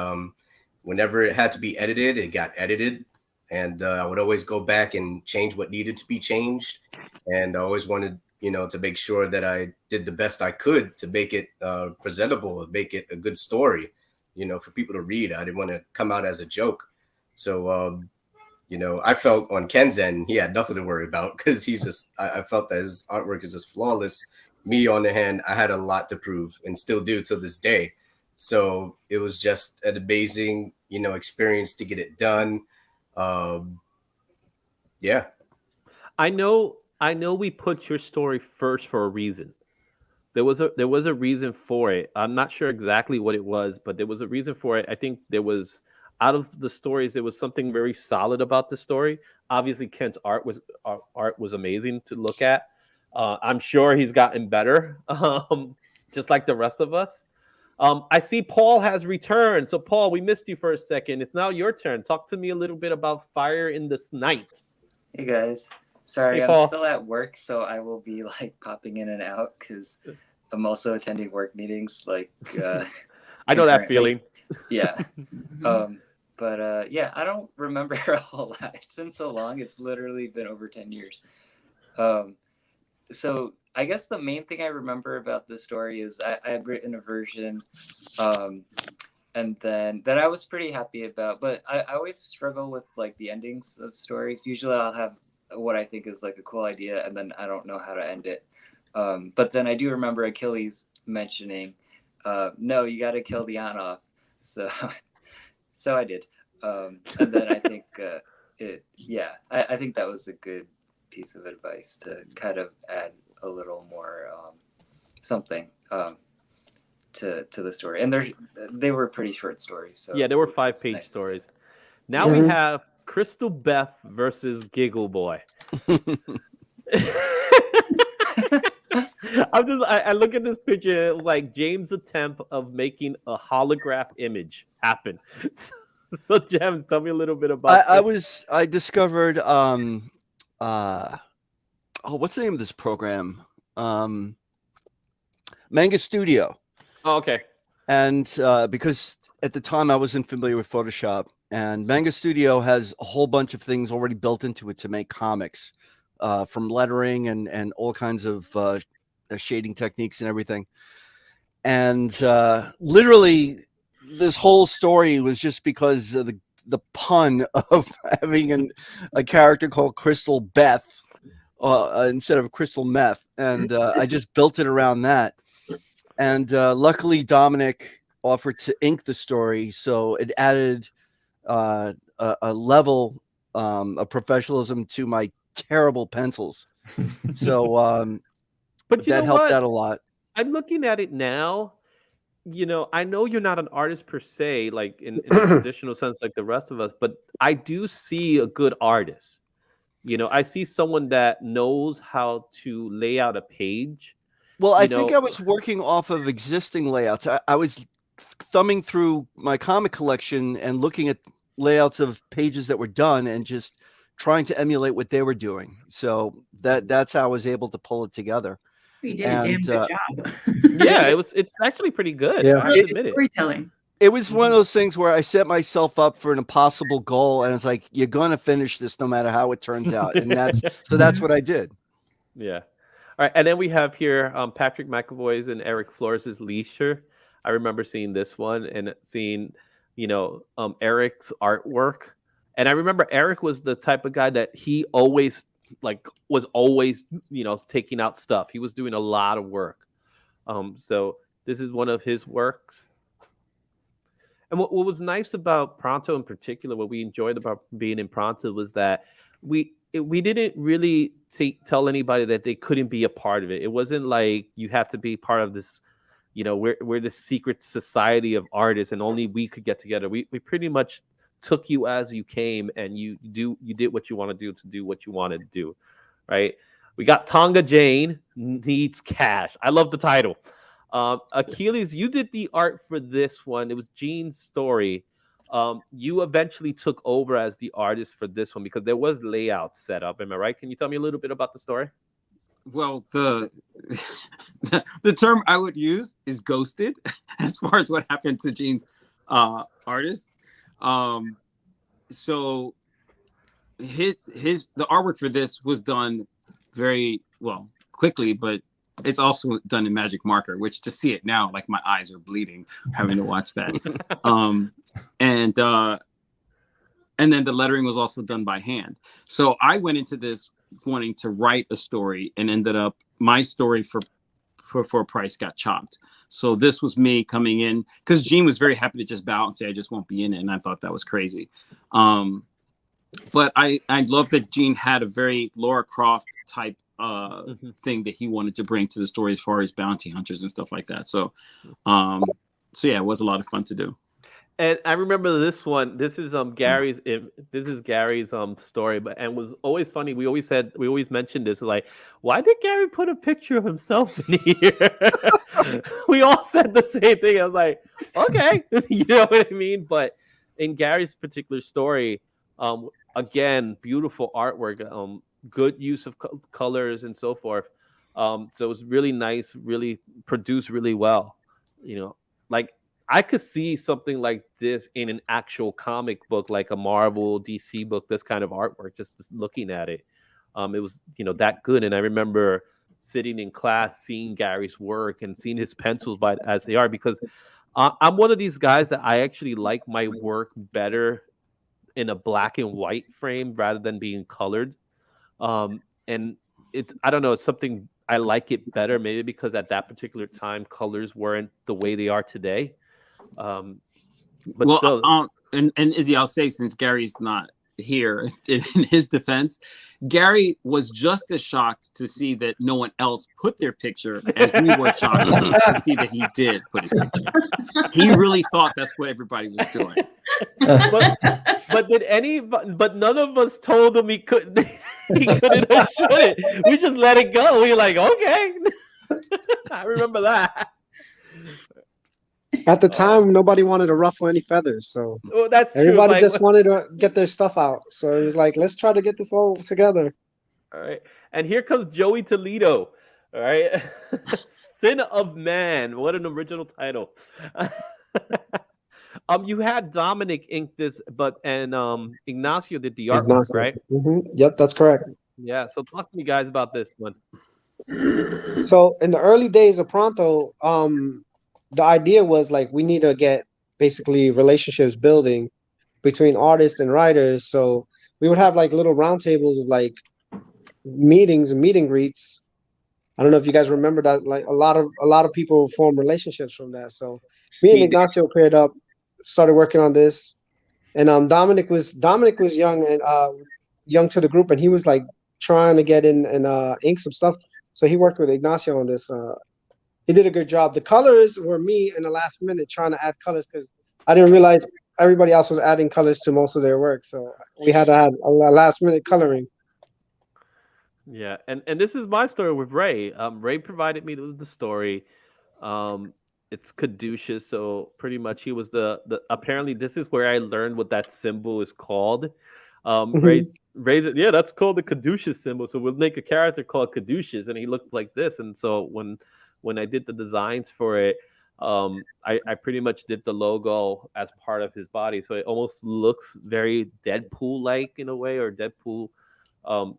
[SPEAKER 8] whenever it had to be edited, it got edited. And I would always go back and change what needed to be changed. And I always wanted, to make sure that I did the best I could to make it presentable and make it a good story, for people to read. I didn't want to come out as a joke. So, I felt on Ken's end, he had nothing to worry about because I felt that his artwork is just flawless. Me, on the hand, I had a lot to prove and still do till this day. So it was just an amazing, experience to get it done. Yeah.
[SPEAKER 1] I know we put your story first for a reason. There was a reason for it. I'm not sure exactly what it was, but there was a reason for it. I think there was, out of the stories, there was something very solid about the story. Obviously, Kent's art was amazing to look at. I'm sure he's gotten better, just like the rest of us. I see Paul has returned. So, Paul, we missed you for a second. It's now your turn. Talk to me a little bit about Fire in this Night.
[SPEAKER 9] Hey guys, sorry,
[SPEAKER 1] Hey,
[SPEAKER 9] I'm
[SPEAKER 1] Paul.
[SPEAKER 9] still at work, so I will be like popping in and out because I'm also attending work meetings. Like,
[SPEAKER 1] I know that
[SPEAKER 9] concurrently.
[SPEAKER 1] feeling.
[SPEAKER 9] Yeah. Yeah, I don't remember a whole lot. It's been so long. It's literally been over 10 years. So I guess the main thing I remember about this story is I had written a version, and then that I was pretty happy about. But I always struggle with like the endings of stories. Usually I'll have what I think is like a cool idea, and then I don't know how to end it. But then I do remember Achilles mentioning, "No, you got to kill the Anov." So, so I did. And then I think I think that was a good piece of advice to kind of add a little more something to the story. And they were pretty short stories. So
[SPEAKER 1] Yeah, there were
[SPEAKER 9] it's
[SPEAKER 1] 5-page
[SPEAKER 9] nice
[SPEAKER 1] stories. Now we have Crystal Beth versus Giggle Boy. I look at this picture. It was like James' attempt of making a holograph image happen. So, James, tell me a little bit about.
[SPEAKER 10] I discovered what's the name of this program? Manga Studio.
[SPEAKER 1] Oh, okay.
[SPEAKER 10] And because at the time I wasn't familiar with Photoshop, and Manga Studio has a whole bunch of things already built into it to make comics, from lettering and all kinds of shading techniques and everything. And literally, this whole story was just because of the pun of having a character called Crystal Beth instead of Crystal Meth, and I just built it around that. And luckily, Dominic offered to ink the story, so it added a level of professionalism to my terrible pencils. So,
[SPEAKER 1] but
[SPEAKER 10] that helped out a lot.
[SPEAKER 1] I'm looking at it now. I know you're not an artist per se, like in the traditional sense, like the rest of us, but I do see a good artist. I see someone that knows how to lay out a page.
[SPEAKER 10] Well, I think I was working off of existing layouts. I was thumbing through my comic collection and looking at layouts of pages that were done and just trying to emulate what they were doing. So that's how I was able to pull it together.
[SPEAKER 11] You did a damn good job.
[SPEAKER 1] Yeah, it's actually pretty good.
[SPEAKER 5] Yeah.
[SPEAKER 1] I have to admit it.
[SPEAKER 11] Storytelling.
[SPEAKER 10] It was one of those things where I set myself up for an impossible goal, and it's like, you're going to finish this no matter how it turns out. And that's what I did.
[SPEAKER 1] Yeah. All right. And then we have here Patrick McAvoy's and Eric Flores' Leecher. I remember seeing this one and seeing, Eric's artwork. And I remember Eric was the type of guy that he always was always, taking out stuff. He was doing a lot of work. So this is one of his works. And what was nice about Pronto in particular, what we enjoyed about being in Pronto, was that we didn't really tell anybody that they couldn't be a part of it. It wasn't like you have to be part of this, we're this secret society of artists and only we could get together. We pretty much took you as you came, and you did what you want to do what you wanted to do, right? We got Tonga Jane Needs Cash. I love the title. Achilles, you did the art for this one. It was Gene's story. You eventually took over as the artist for this one because there was layout set up. Am I right? Can you tell me a little bit about the story?
[SPEAKER 2] Well, the term I would use is ghosted as far as what happened to Gene's artist. So the artwork for this was done very well quickly, but it's also done in magic marker, which to see it now, like my eyes are bleeding having to watch that. And then the lettering was also done by hand. So I went into this wanting to write a story and ended up my story for a price got chopped. So this was me coming in because Gene was very happy to just bow and say, I just won't be in it. And I thought that was crazy. But I love that Gene had a very Laura Croft type thing that he wanted to bring to the story as far as bounty hunters and stuff like that. So yeah, it was a lot of fun to do.
[SPEAKER 1] And I remember this one. This is Gary's. This is Gary's story, but and was always funny. We always mentioned this, like, why did Gary put a picture of himself in here? We all said the same thing. I was like, okay, you know what I mean. But in Gary's particular story, again, beautiful artwork, good use of colors and so forth. So it was really nice, really produced really well. You know, like. I could see something like this in an actual comic book, like a Marvel, DC book, this kind of artwork, just looking at it. It was, that good. And I remember sitting in class, seeing Gary's work and seeing his pencils as they are, because I'm one of these guys that I actually like my work better in a black and white frame rather than being colored. And I don't know, it's something I like it better, maybe because at that particular time, colors weren't the way they are today. But
[SPEAKER 2] well,
[SPEAKER 1] still,
[SPEAKER 2] and Izzy, I'll say, since Gary's not here, in his defense, Gary was just as shocked to see that no one else put their picture as we were shocked to see that he did put his picture. He really thought that's what everybody was doing.
[SPEAKER 1] but none of us told him he couldn't. He couldn't or shouldn't. We just let it go. We were like, okay. I remember that.
[SPEAKER 5] At the time, nobody wanted to ruffle any feathers, so
[SPEAKER 1] that's
[SPEAKER 5] everybody
[SPEAKER 1] true.
[SPEAKER 5] just wanted to get their stuff out. So it was like, let's try to get this all together.
[SPEAKER 1] All right, and here comes Joey Toledo. All right, Sin of Man. What an original title. You had Dominic ink this, and Ignacio did the artwork, right?
[SPEAKER 5] Mm-hmm. Yep, that's correct.
[SPEAKER 1] Yeah. So talk to me guys about this one.
[SPEAKER 5] So in the early days of Pronto, the idea was like we need to get basically relationships building between artists and writers. So we would have like little roundtables of like meetings and meet and greets. I don't know if you guys remember that. Like a lot of people formed relationships from that. So me and Ignacio paired up, started working on this, and Dominic was young and young to the group, and he was like trying to get in and ink some stuff. So he worked with Ignacio on this. He did a good job. The colors were me in the last minute trying to add colors because I didn't realize everybody else was adding colors to most of their work. So we had to add a last minute coloring.
[SPEAKER 1] Yeah, and this is my story with Ray. Ray provided me with the story. It's Caduceus, so pretty much he was the apparently this is where I learned what that symbol is called. Ray, yeah, that's called the Caduceus symbol. So we'll make a character called Caduceus, and he looked like this. And so when I did the designs for it, I pretty much did the logo as part of his body. So it almost looks very Deadpool-like in a way, or Deadpool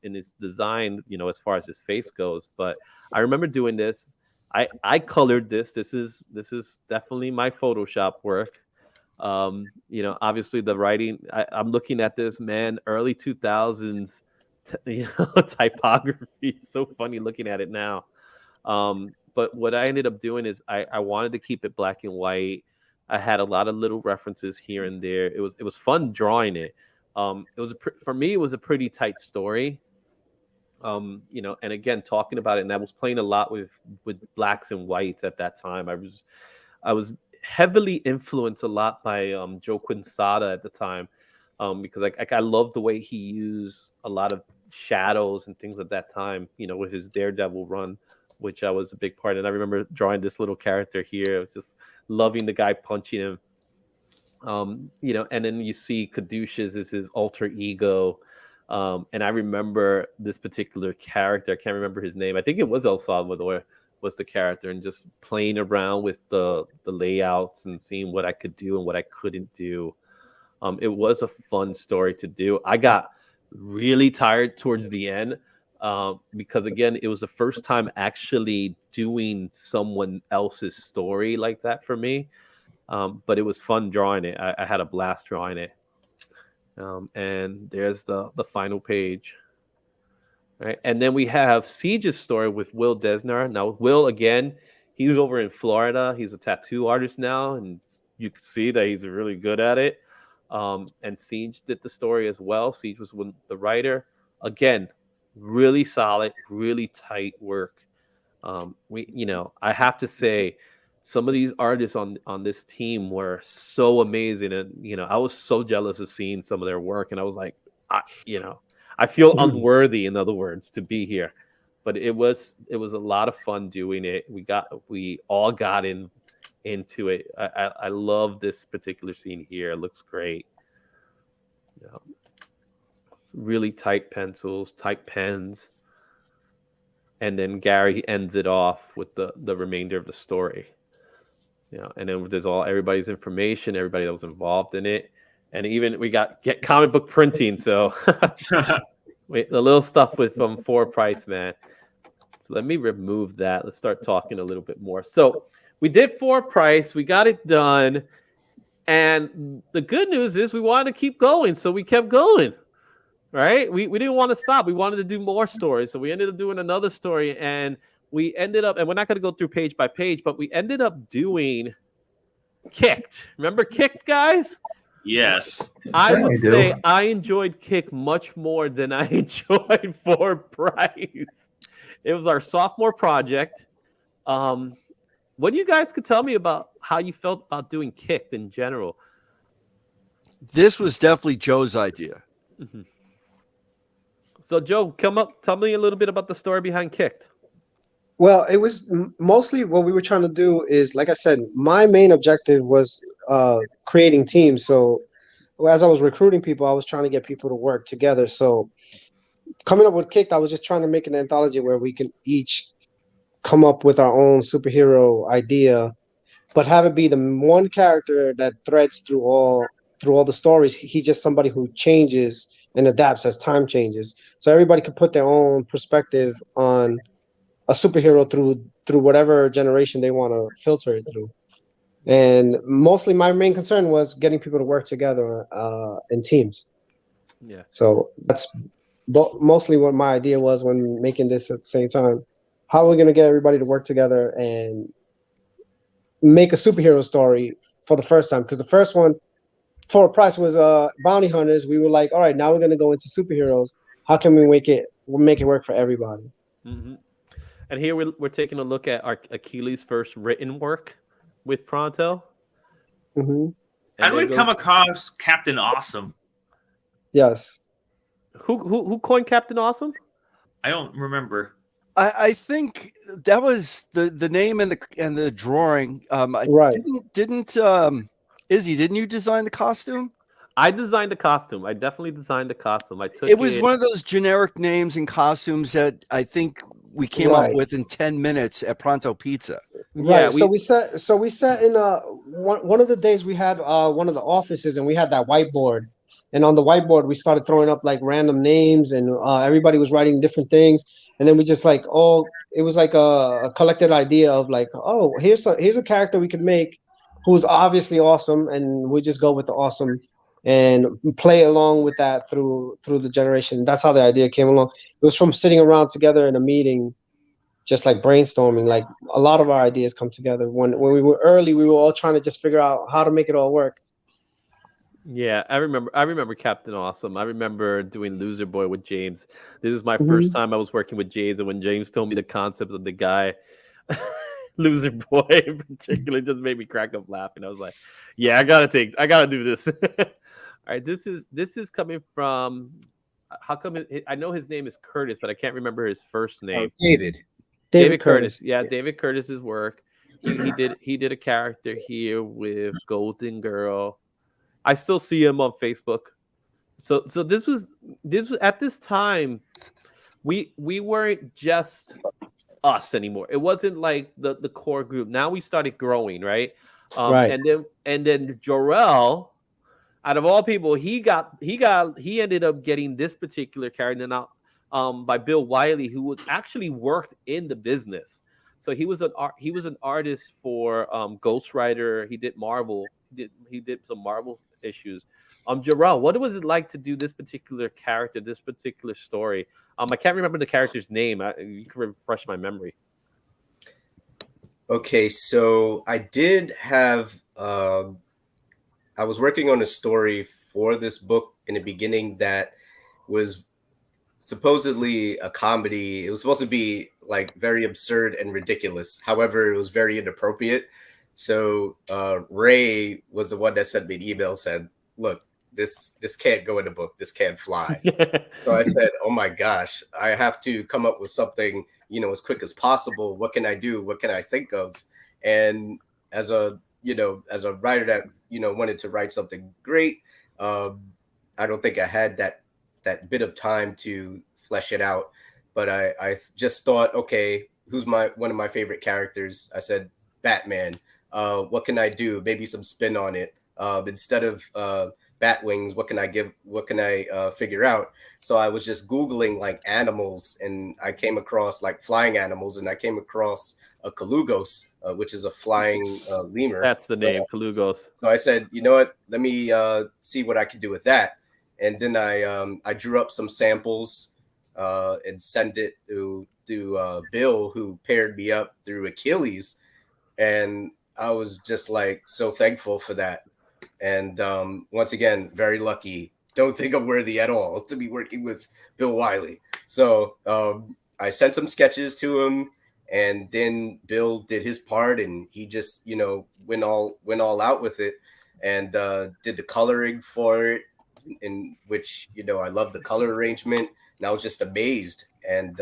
[SPEAKER 1] in its design, as far as his face goes. But I remember doing this. I colored this. This is definitely my Photoshop work. Obviously the writing, I'm looking at this, man, early 2000s, typography. So funny looking at it now. But what I ended up doing is I wanted to keep it black and white. I had a lot of little references here and there. It was fun drawing it. For me, it was a pretty tight story. And again, talking about it, and I was playing a lot with blacks and whites at that time. I was heavily influenced a lot by Joe Quesada at the time, because I love the way he used a lot of shadows and things at that time, with his Daredevil run, which I was a big part. And I remember drawing this little character here. I was just loving the guy punching him. And then you see Caduceus is his alter ego. And I remember this particular character. I can't remember his name. I think it was El Salvador was the character, and just playing around with the layouts and seeing what I could do and what I couldn't do. It was a fun story to do. I got really tired towards the end, because again, it was the first time actually doing someone else's story like that for me. But it was fun drawing it. I had a blast drawing it. And there's the final page. Right. And then we have Siege's story with Will Desnar. Now, Will, again, he's over in Florida. He's a tattoo artist now, and you can see that he's really good at it. And Siege did the story as well. Siege was the writer. Again, really solid, really tight work. I have to say, some of these artists on this team were so amazing, and I was so jealous of seeing some of their work, and I was like, I feel unworthy, in other words, to be here. But it was a lot of fun doing it. We all got into it. I love this particular scene here. It looks great. Really tight pencils, tight pens, and then Gary ends it off with the remainder of the story. And then there's everybody's information, everybody that was involved in it, and even we get comic book printing. So wait, the little stuff from For Price, man. So let me remove that. Let's start talking a little bit more. So we did For Price, we got it done, and the good news is we wanted to keep going, so we kept going. Right? We didn't want to stop. We wanted to do more stories. So we ended up doing another story, and we ended up, and we're not going to go through page by page, but we ended up doing Kicked. Remember Kicked, guys?
[SPEAKER 6] Yes.
[SPEAKER 1] I would say I enjoyed Kick much more than I enjoyed For Price. It was our sophomore project. What you guys could tell me about how you felt about doing Kicked in general?
[SPEAKER 10] This was definitely Joe's idea.
[SPEAKER 1] Mm-hmm. So, Joe, come up. Tell me a little bit about the story behind Kicked.
[SPEAKER 5] Well, it was mostly what we were trying to do is, like I said, my main objective was creating teams. So as I was recruiting people, I was trying to get people to work together. So coming up with Kicked, I was just trying to make an anthology where we can each come up with our own superhero idea, but have it be the one character that threads through all the stories. He's just somebody who changes and adapts as time changes. So everybody could put their own perspective on a superhero through whatever generation they want to filter it through. And mostly my main concern was getting people to work together in teams.
[SPEAKER 1] Yeah.
[SPEAKER 5] So that's mostly what my idea was when making this at the same time. How are we going to get everybody to work together and make a superhero story for the first time? Because the first one, For Price, was bounty hunters. We were like, all right, now we're going to go into superheroes. How can we make it work for everybody?
[SPEAKER 1] Mm-hmm. And here we're taking a look at our Achilles' first written work with Pronto.
[SPEAKER 5] Mm-hmm.
[SPEAKER 6] How do we come across Captain Awesome?
[SPEAKER 5] Yes.
[SPEAKER 1] Who coined Captain Awesome?
[SPEAKER 6] I don't remember.
[SPEAKER 10] I think that was the name and the drawing.
[SPEAKER 5] Right.
[SPEAKER 10] Didn't Izzy, didn't you design the costume?
[SPEAKER 1] I designed the costume. I definitely designed the costume.
[SPEAKER 10] It was one of those generic names and costumes that I think we came up with in 10 minutes at Pronto Pizza.
[SPEAKER 5] Right. Yeah, so we sat in one of the days we had one of the offices, and we had that whiteboard. And on the whiteboard we started throwing up like random names, and everybody was writing different things. And then we just it was like a collected idea of like, oh, here's a character we could make who's obviously awesome, and we just go with the awesome and play along with that through the generation. That's how the idea came along. It was from sitting around together in a meeting, just like brainstorming. Like a lot of our ideas come together. When we were early, we were all trying to just figure out how to make it all work.
[SPEAKER 1] Yeah, I remember Captain Awesome. I remember doing Loser Boy with James. This is my first time I was working with James, and when James told me the concept of the guy, Loser Boy in particular, just made me crack up laughing. I was like, yeah, I gotta do this. All right, this is coming from. How come I know his name is Curtis, but I can't remember his first name.
[SPEAKER 5] David
[SPEAKER 1] Curtis. Yeah, David Curtis's work. He did a character here with Golden Girl. I still see him on Facebook. So this was at this time, we weren't just us anymore. It wasn't like the core group. Now we started growing, right?
[SPEAKER 5] Right.
[SPEAKER 1] And then Jarrell, out of all people, he ended up getting this particular character now by Bill Wiley, who was actually worked in the business. So he was an artist for Ghost Rider. He did Marvel. He did some Marvel issues. Jarrell, what was it like to do this particular character, this particular story? I can't remember the character's name. You can refresh my memory.
[SPEAKER 8] Okay, so I did have I was working on a story for this book in the beginning that was supposedly a comedy. It was supposed to be like very absurd and ridiculous. However, it was very inappropriate. So Ray was the one that sent me an email, said, "Look, this can't go in the book. This can't fly." So I said, "Oh my gosh, I have to come up with something, as quick as possible. What can I do? What can I think of?" And as a writer that wanted to write something great, I don't think I had that bit of time to flesh it out. But I just thought, okay, who's one of my favorite characters? I said, Batman. What can I do? Maybe some spin on it. Instead of bat wings, what can I figure out? So I was just Googling like animals, and I came across like flying animals, and I came across a Kalugos, which is a flying lemur.
[SPEAKER 1] That's the name, Kalugos.
[SPEAKER 8] So I said, you know what? Let me see what I can do with that. And then I drew up some samples and sent it to Bill, who paired me up through Achilles. And I was just like so thankful for that. And once again, very lucky. Don't think I'm worthy at all to be working with Bill Wiley. So I sent some sketches to him, and then Bill did his part, and he just went all out with it, and did the coloring for it, in which I love the color arrangement, and I was just amazed. And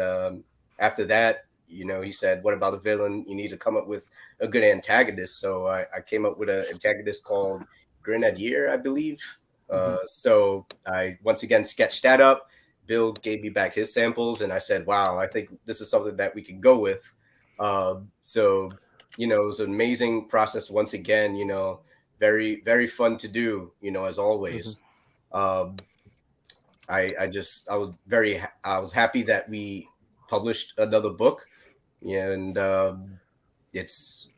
[SPEAKER 8] after that, he said, "What about a villain? You need to come up with a good antagonist." So I came up with an antagonist called Grenadier, I believe. So I once again sketched that up. Bill gave me back his samples, and I said, "Wow, I think this is something that we can go with." So it was an amazing process once again. Very, very fun to do. As always. I was happy that we published another book, and I'm just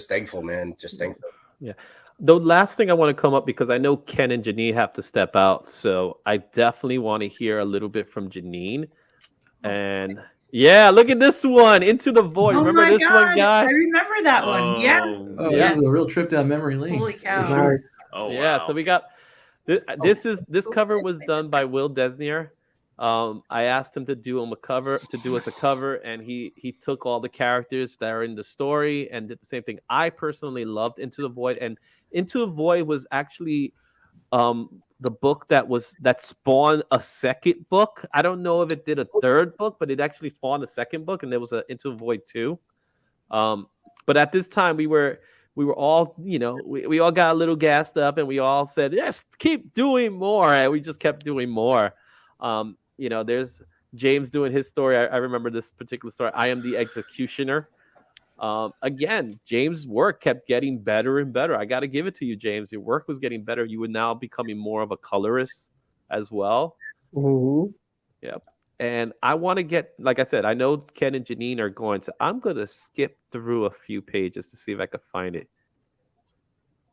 [SPEAKER 8] thankful, man. Just thankful.
[SPEAKER 1] Yeah. The last thing I want to come up, because I know Ken and Janine have to step out, so I definitely want to hear a little bit from Janine. And yeah, look at this one, Into the Void.
[SPEAKER 11] Oh
[SPEAKER 1] Remember
[SPEAKER 11] my
[SPEAKER 1] this one,
[SPEAKER 11] God,
[SPEAKER 1] guy?
[SPEAKER 11] I remember that one. Yeah.
[SPEAKER 3] Oh,
[SPEAKER 11] Yes.
[SPEAKER 3] this is a real trip down memory lane.
[SPEAKER 11] Holy cow.
[SPEAKER 5] Nice.
[SPEAKER 6] Oh,
[SPEAKER 1] Yeah,
[SPEAKER 6] wow.
[SPEAKER 1] so we got this cover was done by Will Desnar. I asked him to do us a cover, and he took all the characters that are in the story and did the same thing. I personally loved Into the Void, and Into the Void was actually the book that spawned a second book. I don't know if it did a third book, but it actually spawned a second book, and there was a Into the Void 2. But at this time we were all, we all got a little gassed up, and we all said, yes, keep doing more. And we just kept doing more. There's James doing his story. I remember this particular story. I Am the Executioner. Again, James' work kept getting better and better. I got to give it to you, James. Your work was getting better. You were now becoming more of a colorist as well.
[SPEAKER 5] Mhm.
[SPEAKER 1] Yep. And I want to get, like I said, I know Ken and Janine are going to, I'm going to skip through a few pages to see if I can find it.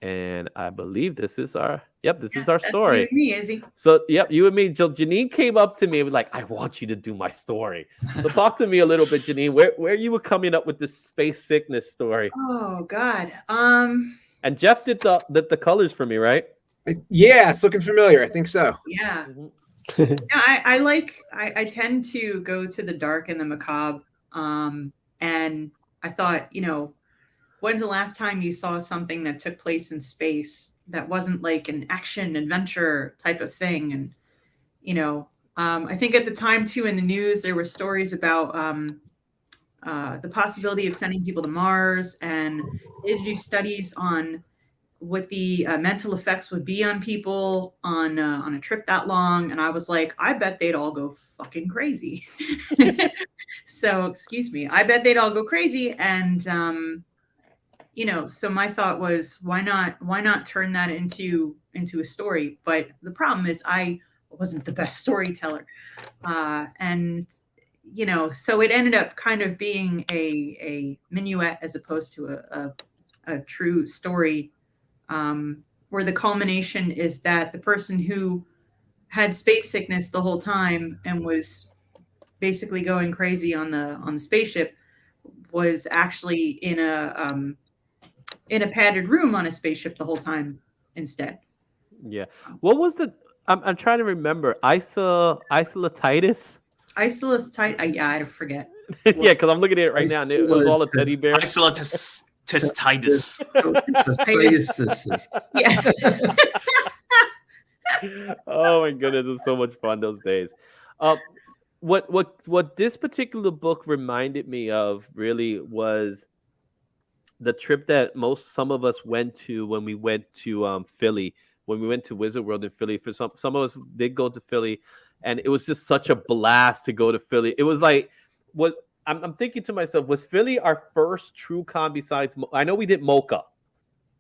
[SPEAKER 1] And I believe this is our story.
[SPEAKER 11] You and me, Izzy.
[SPEAKER 1] So, yep, you and me. Janine came up to me and was like, I want you to do my story. So talk to me a little bit, Janine, where you were coming up with this space sickness story.
[SPEAKER 11] Oh God.
[SPEAKER 1] And Jeff did the colors for me, right?
[SPEAKER 4] Yeah, it's looking familiar. I think so.
[SPEAKER 11] Yeah.
[SPEAKER 1] Mhm.
[SPEAKER 11] I tend to go to the dark and the macabre. And I thought, when's the last time you saw something that took place in space that wasn't like an action adventure type of thing? And, I think at the time too, in the news, there were stories about the possibility of sending people to Mars, and they do studies on what the mental effects would be on people on a trip that long. And I was like, I bet they'd all go fucking crazy. So, excuse me, I bet they'd all go crazy. And, so my thought was, why not turn that into a story? But the problem is I wasn't the best storyteller. And, so it ended up kind of being a minuet as opposed to a true story. Where the culmination is that the person who had space sickness the whole time and was basically going crazy on the spaceship was actually in a padded room on a spaceship the whole time, instead.
[SPEAKER 1] Yeah. What was the? I'm trying to remember. Isolatitis.
[SPEAKER 11] Yeah, I forget.
[SPEAKER 1] Yeah, because I'm looking at it right now, and it was all a teddy bear.
[SPEAKER 6] Isolatus.
[SPEAKER 11] Yeah.
[SPEAKER 1] Oh my goodness, it's so much fun those days. What this particular book reminded me of really was the trip that some of us went to when we went to Philly, when we went to Wizard World in Philly. For some of us did go to Philly, and it was just such a blast to go to Philly. It was like what I'm thinking to myself, was Philly our first true con besides I know we did Mocha.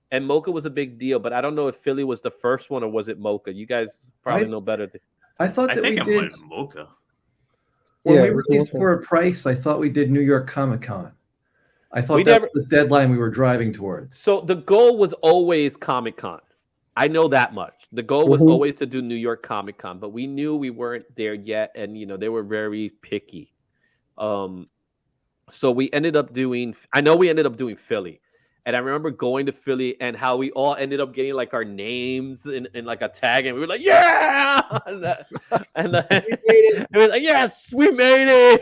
[SPEAKER 1] And Mocha was a big deal, but I don't know if Philly was the first one or was it Mocha. You guys probably know better.
[SPEAKER 3] I thought that we did
[SPEAKER 6] Mocha.
[SPEAKER 3] When we released For a Price, I thought we did New York Comic Con. I thought that's the deadline we were driving towards.
[SPEAKER 1] So the goal was always Comic Con. I know that much. The goal was always to do New York Comic Con, but we knew we weren't there yet, and they were very picky. So we ended up doing. I know we ended up doing Philly. And I remember going to Philly and how we all ended up getting like our names in like a tag, and we were like, "Yeah!" and it was like, "Yes, we made it!"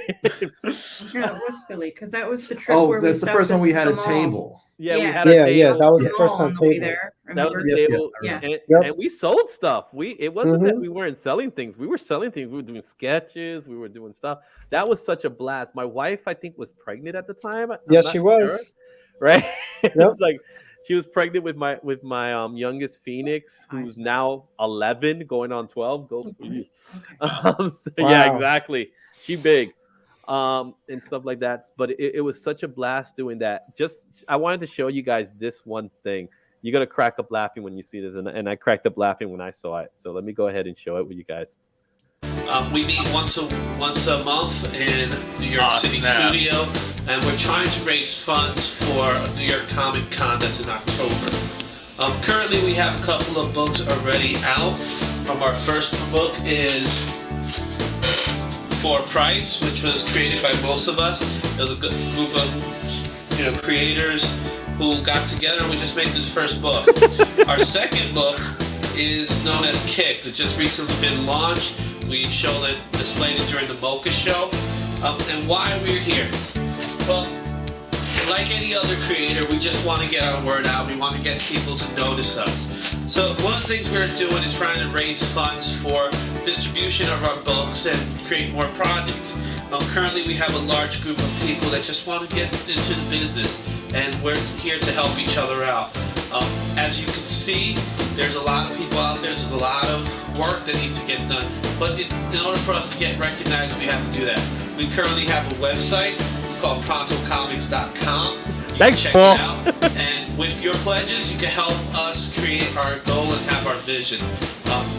[SPEAKER 11] Yeah, it was Philly because that was the trip.
[SPEAKER 3] Oh, that's the first one we had a table.
[SPEAKER 1] Yeah, we had a table.
[SPEAKER 5] Yeah, that was the first time table.
[SPEAKER 1] That was the table.
[SPEAKER 11] Yeah.
[SPEAKER 1] And we sold stuff. It wasn't that we weren't selling things. We were selling things. We were doing sketches. We were doing stuff. That was such a blast. My wife, I think, was pregnant at the time.
[SPEAKER 5] Yes, she was.
[SPEAKER 1] Sure. Right?
[SPEAKER 5] Yep.
[SPEAKER 1] Like she was pregnant with my youngest Phoenix, who's now 11, going on 12. Go for you. Yeah, exactly. She big. And stuff like that. But it was such a blast doing that. I wanted to show you guys this one thing. You're gonna crack up laughing when you see this, and I cracked up laughing when I saw it. So let me go ahead and show it with you guys.
[SPEAKER 12] We meet once a month in New York City studio, and we're trying to raise funds for New York Comic Con that's in October. Currently, we have a couple of books already out. Our first book is For a Price, which was created by most of us. It was a good group of creators who got together, and we just made this first book. Our second book is known as Kicked. It's just recently been launched. We showed it, displayed it during the Mocha show. And why we're here? Well, like any other creator, we just want to get our word out. We want to get people to notice us. So one of the things we're doing is trying to raise funds for distribution of our books and create more projects. Currently, we have a large group of people that just want to get into the business, and we're here to help each other out. As you can see, there's a lot of people out there. There's a lot of work that needs to get done. But in order for us to get recognized, we have to do that. We currently have a website. It's called prontocomics.com.
[SPEAKER 1] Thanks,
[SPEAKER 12] check
[SPEAKER 1] Paul.
[SPEAKER 12] it out. And with your pledges, you can help us create our goal and have our vision.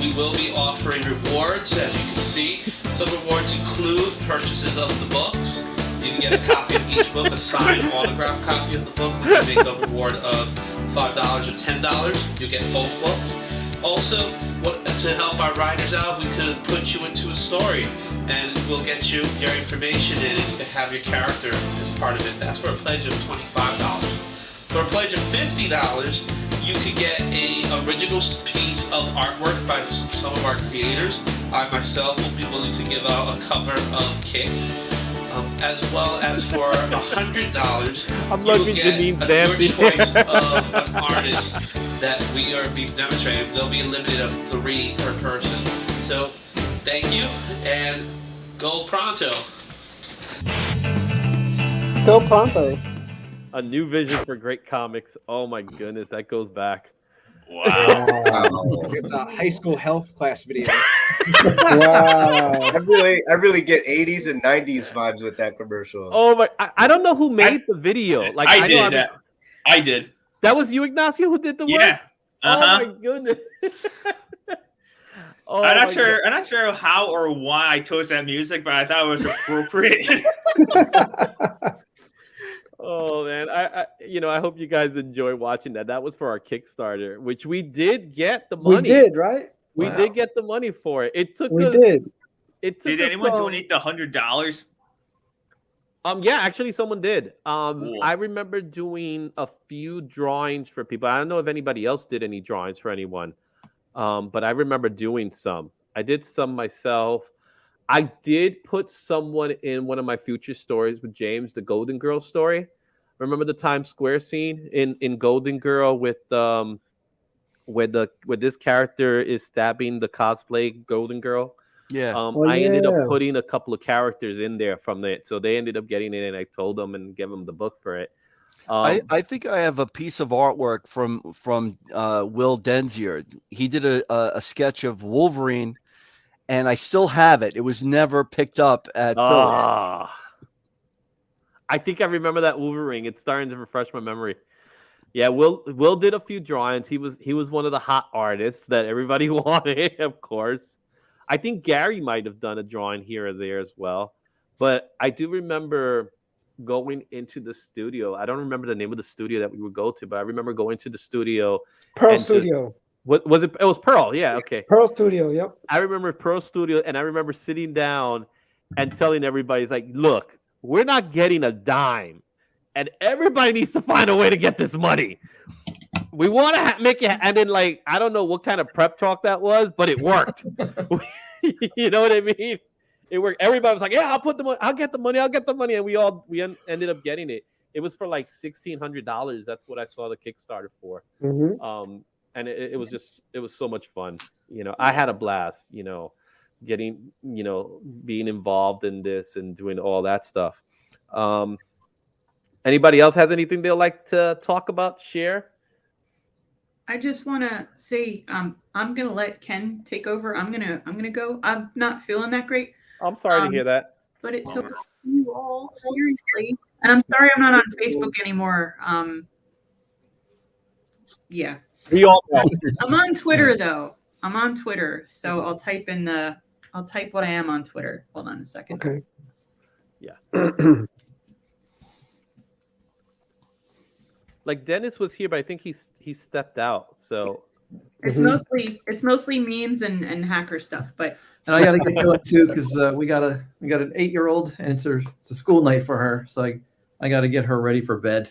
[SPEAKER 12] We will be offering rewards, as you can see. Some rewards include purchases of the books. You can get a copy of each book, a signed autographed copy of the book. We can make a reward of $5 or $10. You get both books. Also, to help our writers out, we could put you into a story, and we'll get you your information in, and you can have your character as part of it. That's for a pledge of $25. For a pledge of $50, you could get an original piece of artwork by some of our creators. I myself will be willing to give out a cover of Kicked. As well as for $100, you'll get your choice of an artist that we are being demonstrated. There'll be a limit of 3 per person. So, thank you, and go Pronto.
[SPEAKER 5] Go Pronto.
[SPEAKER 1] A new vision for great comics. Oh my goodness, that goes back.
[SPEAKER 6] Wow.
[SPEAKER 4] It's a high school health class video.
[SPEAKER 5] Wow.
[SPEAKER 8] I really get 80s and 90s vibes with that commercial.
[SPEAKER 1] Oh my! I don't know who made the video. Like
[SPEAKER 6] I did.
[SPEAKER 1] That was you, Ignacio, who did the work.
[SPEAKER 6] Yeah.
[SPEAKER 1] Oh my goodness. Oh,
[SPEAKER 6] I'm not sure how or why I chose that music, but I thought it was appropriate.
[SPEAKER 1] Oh man, I hope you guys enjoy watching that. That was for our Kickstarter, which we did get the money.
[SPEAKER 5] We did, right?
[SPEAKER 1] We did get the money for it. It took
[SPEAKER 5] We
[SPEAKER 1] us.
[SPEAKER 5] did.
[SPEAKER 1] It took
[SPEAKER 6] Did anyone donate the $100?
[SPEAKER 1] Yeah, actually, someone did.
[SPEAKER 6] Cool.
[SPEAKER 1] I remember doing a few drawings for people. I don't know if anybody else did any drawings for anyone, but I remember doing some. I did some myself. I did put someone in one of my future stories with James, the Golden Girl story. Remember the Times Square scene in Golden Girl with where this character is stabbing the cosplay Golden Girl.
[SPEAKER 10] Yeah.
[SPEAKER 1] I ended up putting a couple of characters in there from it, so they ended up getting it, and I told them and gave them the book for it.
[SPEAKER 10] I think I have a piece of artwork from Will Denzier. He did a sketch of Wolverine, and I still have it. It was never picked up at Phillips.
[SPEAKER 1] I think I remember that Wolverine. It's starting to refresh my memory. Yeah, Will did a few drawings. He was one of the hot artists that everybody wanted, of course. I think Gary might have done a drawing here or there as well. But I do remember going into the studio. I don't remember the name of the studio that we would go to, but I remember going to the studio.
[SPEAKER 5] Pearl Studio.
[SPEAKER 1] What was it? It was Pearl. Yeah, okay.
[SPEAKER 5] Pearl Studio, yep.
[SPEAKER 1] I remember Pearl Studio, and I remember sitting down and telling everybody, it's like, look, we're not getting a dime, and everybody needs to find a way to get this money. We want to make it, and then like I don't know what kind of prep talk that was, but it worked. You know what I mean? It worked. Everybody was like, "Yeah, I'll put the money. I'll get the money. I'll get the money," and we ended up getting it. It was for like $1,600. That's what I saw the Kickstarter for.
[SPEAKER 5] Mm-hmm.
[SPEAKER 1] And it was so much fun. You know, I had a blast. You know, getting being involved in this and doing all that stuff. Anybody else has anything they'd like to talk about? Share.
[SPEAKER 11] I just want to say I'm gonna let Ken take over. I'm gonna go. I'm not feeling that great.
[SPEAKER 1] I'm sorry to hear that.
[SPEAKER 11] But it's so to see you all seriously, and I'm sorry I'm not on Facebook anymore. Yeah.
[SPEAKER 1] We all know.
[SPEAKER 11] I'm on Twitter though. I'm on Twitter, so I'll type what I am on Twitter. Hold on a second.
[SPEAKER 5] Okay.
[SPEAKER 1] Yeah. Like Dennis was here, but I think he stepped out. So
[SPEAKER 11] it's mostly memes and hacker stuff. But
[SPEAKER 3] and I got to get going too because we got an 8-year-old and it's a school night for her, so I got to get her ready for bed.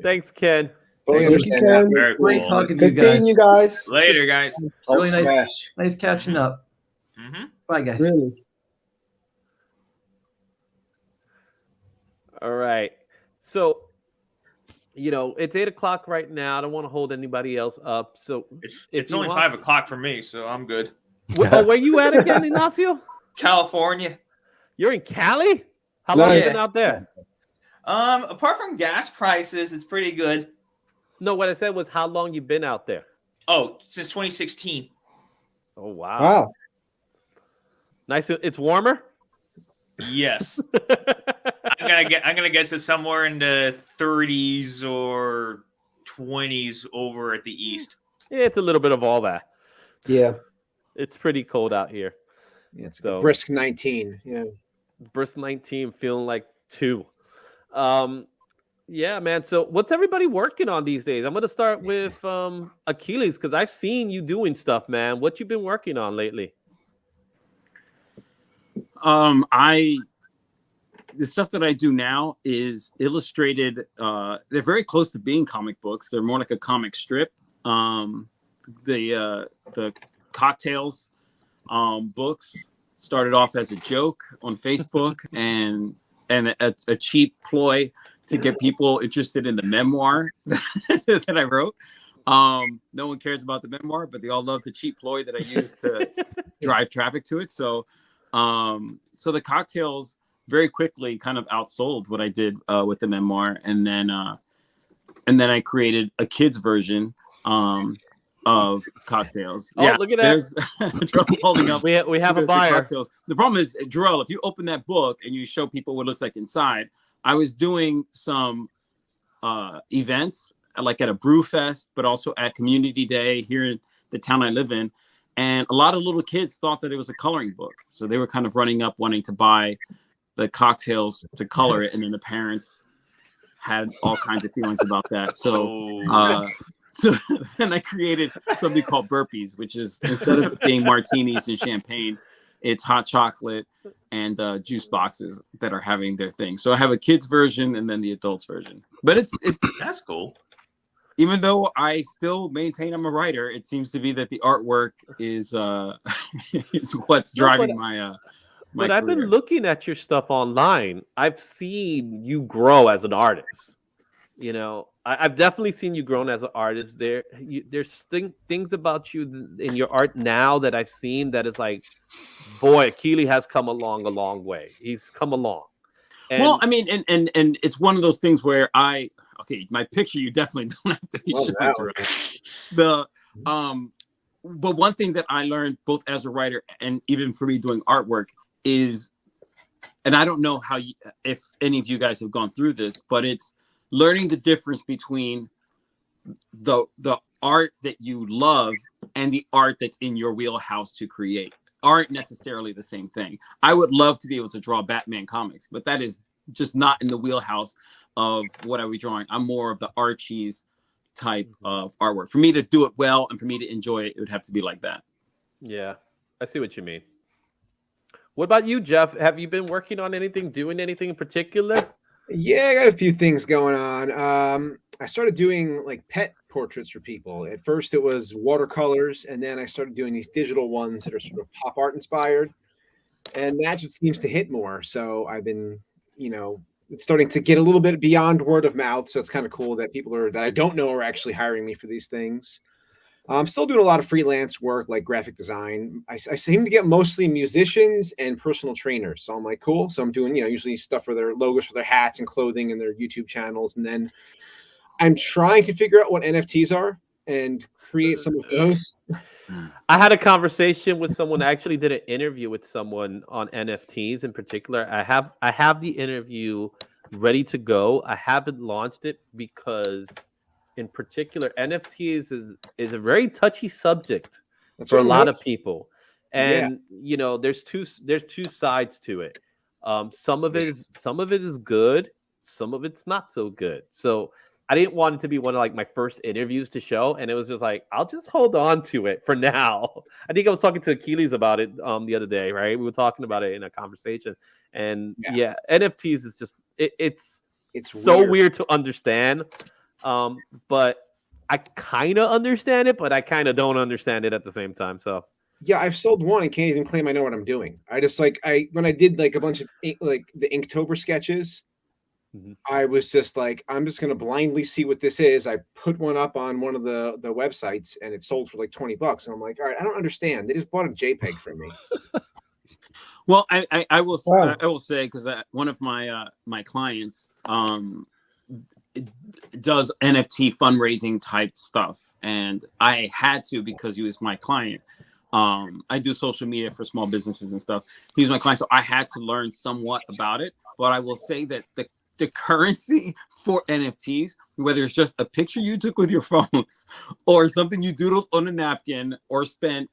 [SPEAKER 1] Thanks, Ken.
[SPEAKER 5] Thank you, Ken.
[SPEAKER 6] Very
[SPEAKER 3] Great
[SPEAKER 6] cool.
[SPEAKER 3] talking to
[SPEAKER 5] Good
[SPEAKER 3] you guys.
[SPEAKER 5] seeing you guys.
[SPEAKER 6] Later, guys.
[SPEAKER 3] Really nice catching up.
[SPEAKER 6] Mm-hmm.
[SPEAKER 3] Bye, guys.
[SPEAKER 5] Really.
[SPEAKER 1] All right. So, it's 8:00 right now. I don't want to hold anybody else up. So
[SPEAKER 6] It's only 5 o'clock for me, so I'm good.
[SPEAKER 1] Where you at again, Ignacio?
[SPEAKER 6] California.
[SPEAKER 1] You're in Cali? How long have you
[SPEAKER 5] Nice.
[SPEAKER 1] been out there?
[SPEAKER 6] Apart from gas prices, it's pretty good.
[SPEAKER 1] No, what I said was how long you been out there.
[SPEAKER 6] Oh, since 2016.
[SPEAKER 1] Oh wow.
[SPEAKER 5] Wow.
[SPEAKER 1] Nice. It's warmer?
[SPEAKER 6] Yes. I'm gonna guess it's somewhere in the 30s or 20s over at the east.
[SPEAKER 1] Yeah, it's a little bit of all that.
[SPEAKER 5] Yeah.
[SPEAKER 1] It's pretty cold out here.
[SPEAKER 4] Yeah, it's
[SPEAKER 1] So
[SPEAKER 4] brisk 19. Yeah.
[SPEAKER 1] brisk 19, feeling like 2. Yeah, man. So what's everybody working on these days? I'm gonna start with Achilles because I've seen you doing stuff, man. What you been working on lately?
[SPEAKER 2] The stuff that I do now is illustrated. They're very close to being comic books. They're more like a comic strip. The cocktails books started off as a joke on Facebook and a cheap ploy to get people interested in the memoir that I wrote. No one cares about the memoir, but they all love the cheap ploy that I used to drive traffic to it. So the cocktails very quickly kind of outsold what I did with the memoir, and then I created a kids version of cocktails.
[SPEAKER 1] Oh, yeah, look at that!
[SPEAKER 2] There's Jarrell's holding up.
[SPEAKER 1] We have a buyer.
[SPEAKER 2] Cocktails. The problem is, Jarrell, if you open that book and you show people what it looks like inside, I was doing some events like at a brew fest, but also at Community Day here in the town I live in. And a lot of little kids thought that it was a coloring book. So they were kind of running up wanting to buy the cocktails to color it. And then the parents had all kinds of feelings about that. So then I created something called burpees, which is instead of being martinis and champagne, it's hot chocolate and juice boxes that are having their thing. So I have a kids version and then the adults version. But
[SPEAKER 6] that's cool.
[SPEAKER 2] Even though I still maintain I'm a writer, it seems to be that the artwork is is what's driving my
[SPEAKER 1] But I've been looking at your stuff online. I've seen you grow as an artist. You know, I've definitely seen you grown as an artist. There's things about you in your art now that I've seen that is like, boy, Achilles has come along a long way. He's come along. And,
[SPEAKER 2] well, I mean, and it's one of those things where my picture you definitely don't have to be showing. But one thing that I learned both as a writer and even for me doing artwork is, and I don't know if any of you guys have gone through this, but it's learning the difference between the art that you love and the art that's in your wheelhouse to create aren't necessarily the same thing. I would love to be able to draw Batman comics, but that is just not in the wheelhouse of what I was drawing. I'm more of the Archie's type of artwork. For me to do it well and for me to enjoy it, it would have to be like that.
[SPEAKER 1] Yeah, I see what you mean. What about you, Jeff? Have you been working on anything, doing anything in particular?
[SPEAKER 4] Yeah, I got a few things going on. I started doing like pet portraits for people. At first it was watercolors, and then I started doing these digital ones that are sort of pop art inspired. And that's what seems to hit more. So I've been, it's starting to get a little bit beyond word of mouth. So it's kind of cool that people that I don't know are actually hiring me for these things. I'm still doing a lot of freelance work like graphic design. I seem to get mostly musicians and personal trainers. So I'm like, cool. So I'm doing, usually stuff for their logos for their hats and clothing and their YouTube channels. And then I'm trying to figure out what NFTs are and create some of those.
[SPEAKER 1] I had a conversation with someone. I actually did an interview with someone on NFTs in particular. I have the interview ready to go. I haven't launched it because in particular, NFTs is a very touchy subject for a lot of people. And there's two sides to it. Some of it is good, some of it's not so good. So I didn't want it to be one of like my first interviews to show, and it was just like, I'll just hold on to it for now. I think I was talking to Achilles about it the other day, right? We were talking about it in a conversation, and NFTs is just it's so weird to understand. But I kind of understand it, but I kind of don't understand it at the same time. So
[SPEAKER 4] yeah, I've sold one and can't even claim I know what I'm doing. I just when I did like a bunch of like the Inktober sketches, I was just like, I'm just going to blindly see what this is. I put one up on one of the websites and it sold for like $20. And I'm like, all right, I don't understand. They just bought a JPEG from me.
[SPEAKER 2] Well, I will say, because one of my clients does NFT fundraising type stuff, and I had to because he was my client. I do social media for small businesses and stuff. He's my client, so I had to learn somewhat about it. But I will say that the currency for NFTs, whether it's just a picture you took with your phone or something you doodled on a napkin or spent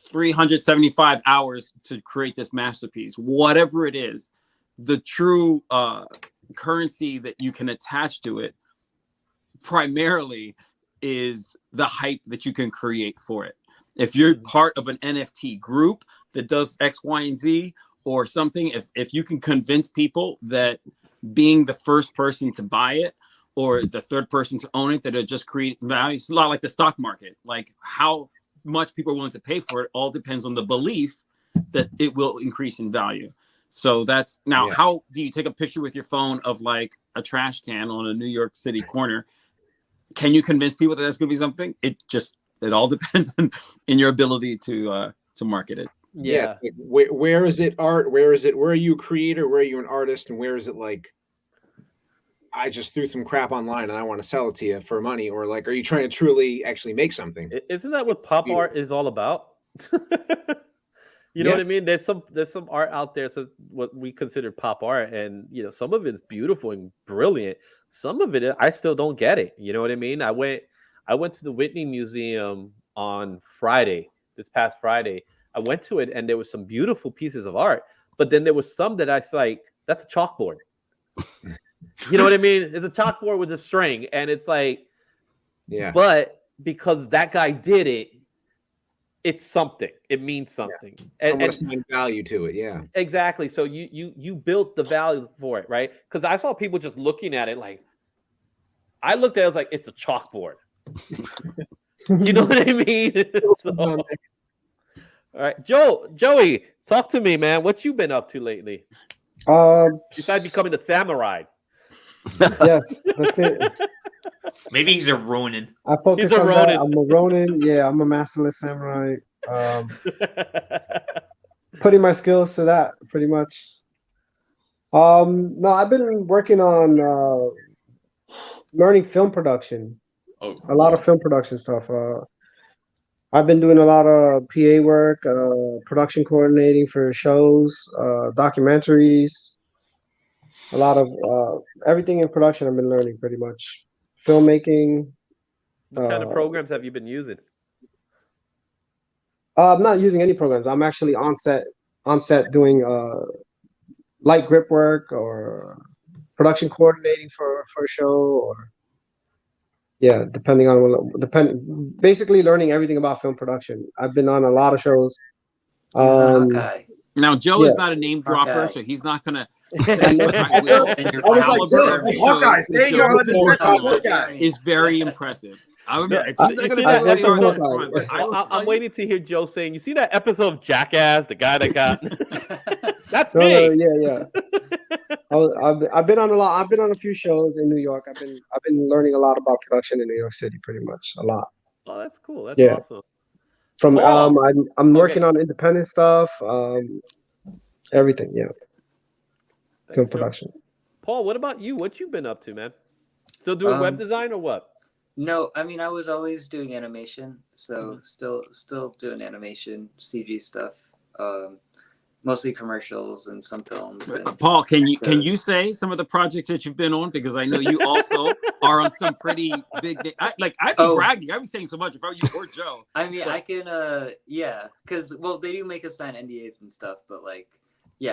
[SPEAKER 2] 375 hours to create this masterpiece, whatever it is, the true currency that you can attach to it primarily is the hype that you can create for it. If you're part of an NFT group that does X, Y, and Z or something, if you can convince people that being the first person to buy it or the third person to own it, that it just create value, it's a lot like the stock market. Like how much people are willing to pay for it all depends on the belief that it will increase in value. So that's now, how do you take a picture with your phone of like a trash can on a New York City corner? Can you convince people that that's going to be something? It all depends in your ability to market it.
[SPEAKER 4] Yeah. It's like, where is it art? Where are you a creator? Where are you an artist? And where is it like, I just threw some crap online and I want to sell it to you for money? Or like, are you trying to truly actually make something?
[SPEAKER 1] Isn't that what pop art is all about? You know what I mean? There's some art out there, so what we consider pop art, and some of it is beautiful and brilliant. Some of it I still don't get it. You know what I mean? I went to the Whitney Museum on this past Friday. I went to it and there was some beautiful pieces of art, but then there was some that I was like, that's a chalkboard. You know what I mean? It's a chalkboard with a string, and it's like, but because that guy did it, it's something. It means something.
[SPEAKER 4] Someone assign value to it. Yeah.
[SPEAKER 1] Exactly. So you built the value for it, right? Because I saw people just looking at it like, I looked at it, I was like, it's a chalkboard. You know what I mean? So, all right, Joey, talk to me, man. What you been up to lately?
[SPEAKER 5] Besides
[SPEAKER 1] becoming a samurai.
[SPEAKER 5] Yes, that's it.
[SPEAKER 6] Maybe he's a Ronin.
[SPEAKER 5] I focus on that. I'm a Ronin. Yeah, I'm a masterless samurai. Putting my skills to that, pretty much. No, I've been working on learning film production. A lot of film production stuff. I've been doing a lot of PA work, production coordinating for shows, documentaries. A lot of everything in production I've been learning pretty much. Filmmaking.
[SPEAKER 1] What kind of programs have you been using?
[SPEAKER 5] I'm not using any programs. I'm actually on set doing light grip work or production coordinating for a show, or depending on basically learning everything about film production. I've been on a lot of shows.
[SPEAKER 2] Now, Joe is not a name dropper, so he's not gonna.
[SPEAKER 8] I was like, this Hawkeye, stay your Hawkeye
[SPEAKER 2] is very impressive. I'm
[SPEAKER 1] waiting to hear Joe saying, "You see that episode of Jackass? The guy that got that's me."
[SPEAKER 5] Yeah. I've been on a lot. I've been on a few shows in New York. I've been learning a lot about production in New York City, pretty much a lot.
[SPEAKER 1] Oh, that's cool. That's awesome.
[SPEAKER 5] From I'm working on independent stuff, everything. Yeah, film production.
[SPEAKER 1] Paul, what about you? What you been up to, man? Still doing web design or what?
[SPEAKER 9] No, I mean I was always doing animation, so still doing animation, CG stuff, mostly commercials and some films. And
[SPEAKER 2] Paul, can you say some of the projects that you've been on, because I know you also are on some pretty big. I'd be bragging. I'd be saying so much if I were you or Joe.
[SPEAKER 9] I mean, I can, because they do make us sign NDAs and stuff, but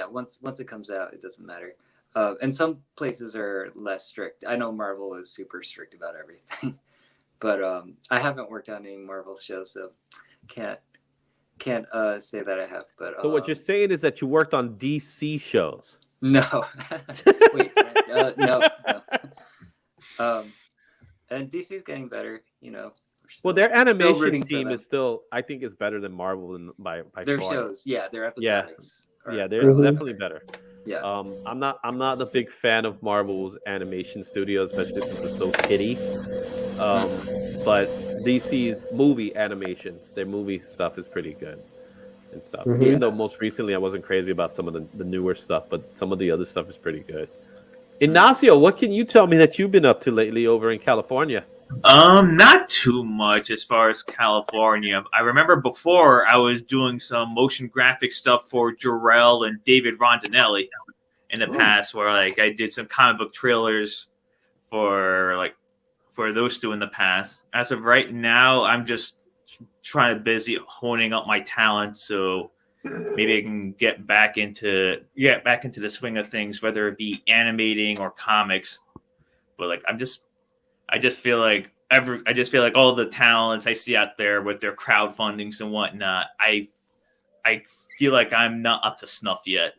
[SPEAKER 9] once it comes out, it doesn't matter. And some places are less strict. I know Marvel is super strict about everything, but I haven't worked on any Marvel shows, so can't say that I have. But
[SPEAKER 1] so what you're saying is that you worked on DC shows?
[SPEAKER 9] No, wait, no. And DC's getting better,
[SPEAKER 1] Well, their animation team is still, I think, is better than Marvel by
[SPEAKER 9] their
[SPEAKER 1] far.
[SPEAKER 9] shows. Yeah, their episodics.
[SPEAKER 1] Yeah, they're definitely better.
[SPEAKER 9] Yeah.
[SPEAKER 1] I'm not a big fan of Marvel's animation studio, especially since it's so kiddie. But DC's movie animations, their movie stuff is pretty good and stuff. Even though most recently I wasn't crazy about some of the newer stuff, but some of the other stuff is pretty good. Ignacio, what can you tell me that you've been up to lately over in California?
[SPEAKER 6] Not too much as far as California. I remember before I was doing some motion graphic stuff for Jarrell and David Rondinelli in the past, where I did some comic book trailers for those two in the past. As of right now, I'm just busy honing up my talent, so maybe I can get back into the swing of things, whether it be animating or comics. But I just feel like all the talents I see out there with their crowdfundings and whatnot, I feel like I'm not up to snuff yet.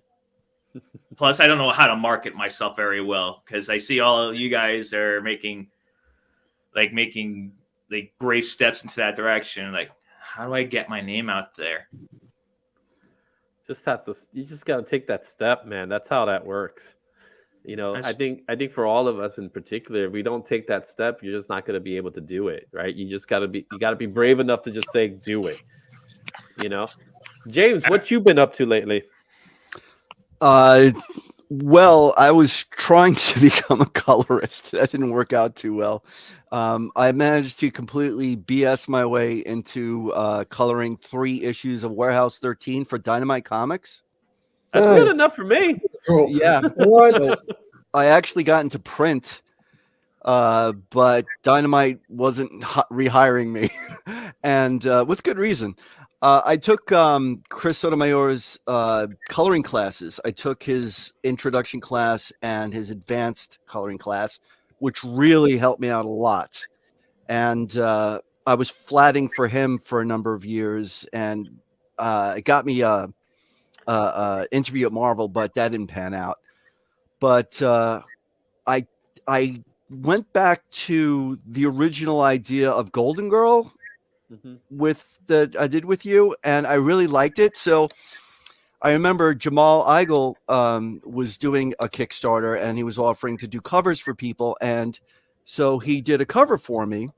[SPEAKER 6] Plus, I don't know how to market myself very well, because I see all of you guys are making brave steps into that direction. How do I get my name out there?
[SPEAKER 1] You just got to take that step, man. That's how that works. I think for all of us in particular, if we don't take that step, you're just not going to be able to do it, right? You got to be brave enough to just say, do it. James, what you been up to lately?
[SPEAKER 10] Well, I was trying to become a colorist. That didn't work out too well. I managed to completely BS my way into coloring 3 issues of Warehouse 13 for Dynamite Comics.
[SPEAKER 1] That's good enough for me.
[SPEAKER 10] Yeah. So I actually got into print, but Dynamite wasn't rehiring me, and with good reason. I took Chris Sotomayor's coloring classes. I took his introduction class and his advanced coloring class, which really helped me out a lot. And I was flatting for him for a number of years, and it got me a interview at Marvel, but that didn't pan out. But I went back to the original idea of Golden Girl that I did with you, and I really liked it. So I remember Jamal Eigel was doing a Kickstarter, and he was offering to do covers for people, and so he did a cover for me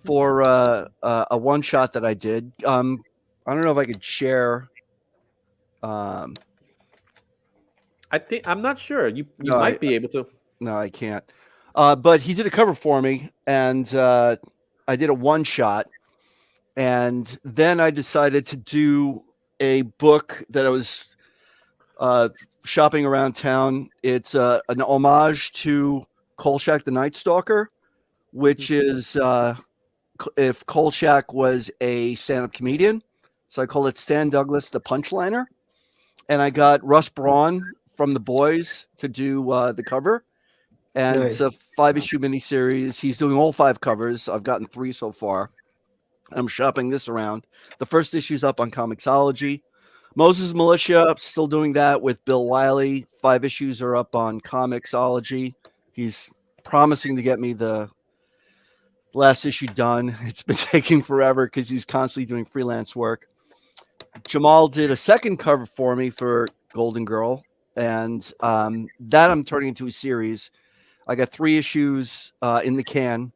[SPEAKER 10] for a one shot that I did. I don't know if I could share.
[SPEAKER 1] I think I'm not sure. You
[SPEAKER 10] No,
[SPEAKER 1] might be able to.
[SPEAKER 10] No, I can't. But he did a cover for me, and I did a one shot, and then I decided to do a book that I was shopping around town. It's an homage to Kolchak the Night Stalker, which is if Kolchak was a stand-up comedian. So I call it Stan Douglas the Punchliner. And I got Russ Braun from The Boys to do the cover. And
[SPEAKER 5] Nice.
[SPEAKER 10] it's a 5-issue miniseries. He's doing all 5 covers. I've gotten 3 so far. I'm shopping this around. The first issue's up on Comixology. Moses Militia, still doing that with Bill Wiley. 5 issues are up on Comixology. He's promising to get me the last issue done. It's been taking forever because he's constantly doing freelance work. Jamal did a second cover for me for Golden Girl, and that I'm turning into a series. I got 3 issues in the can.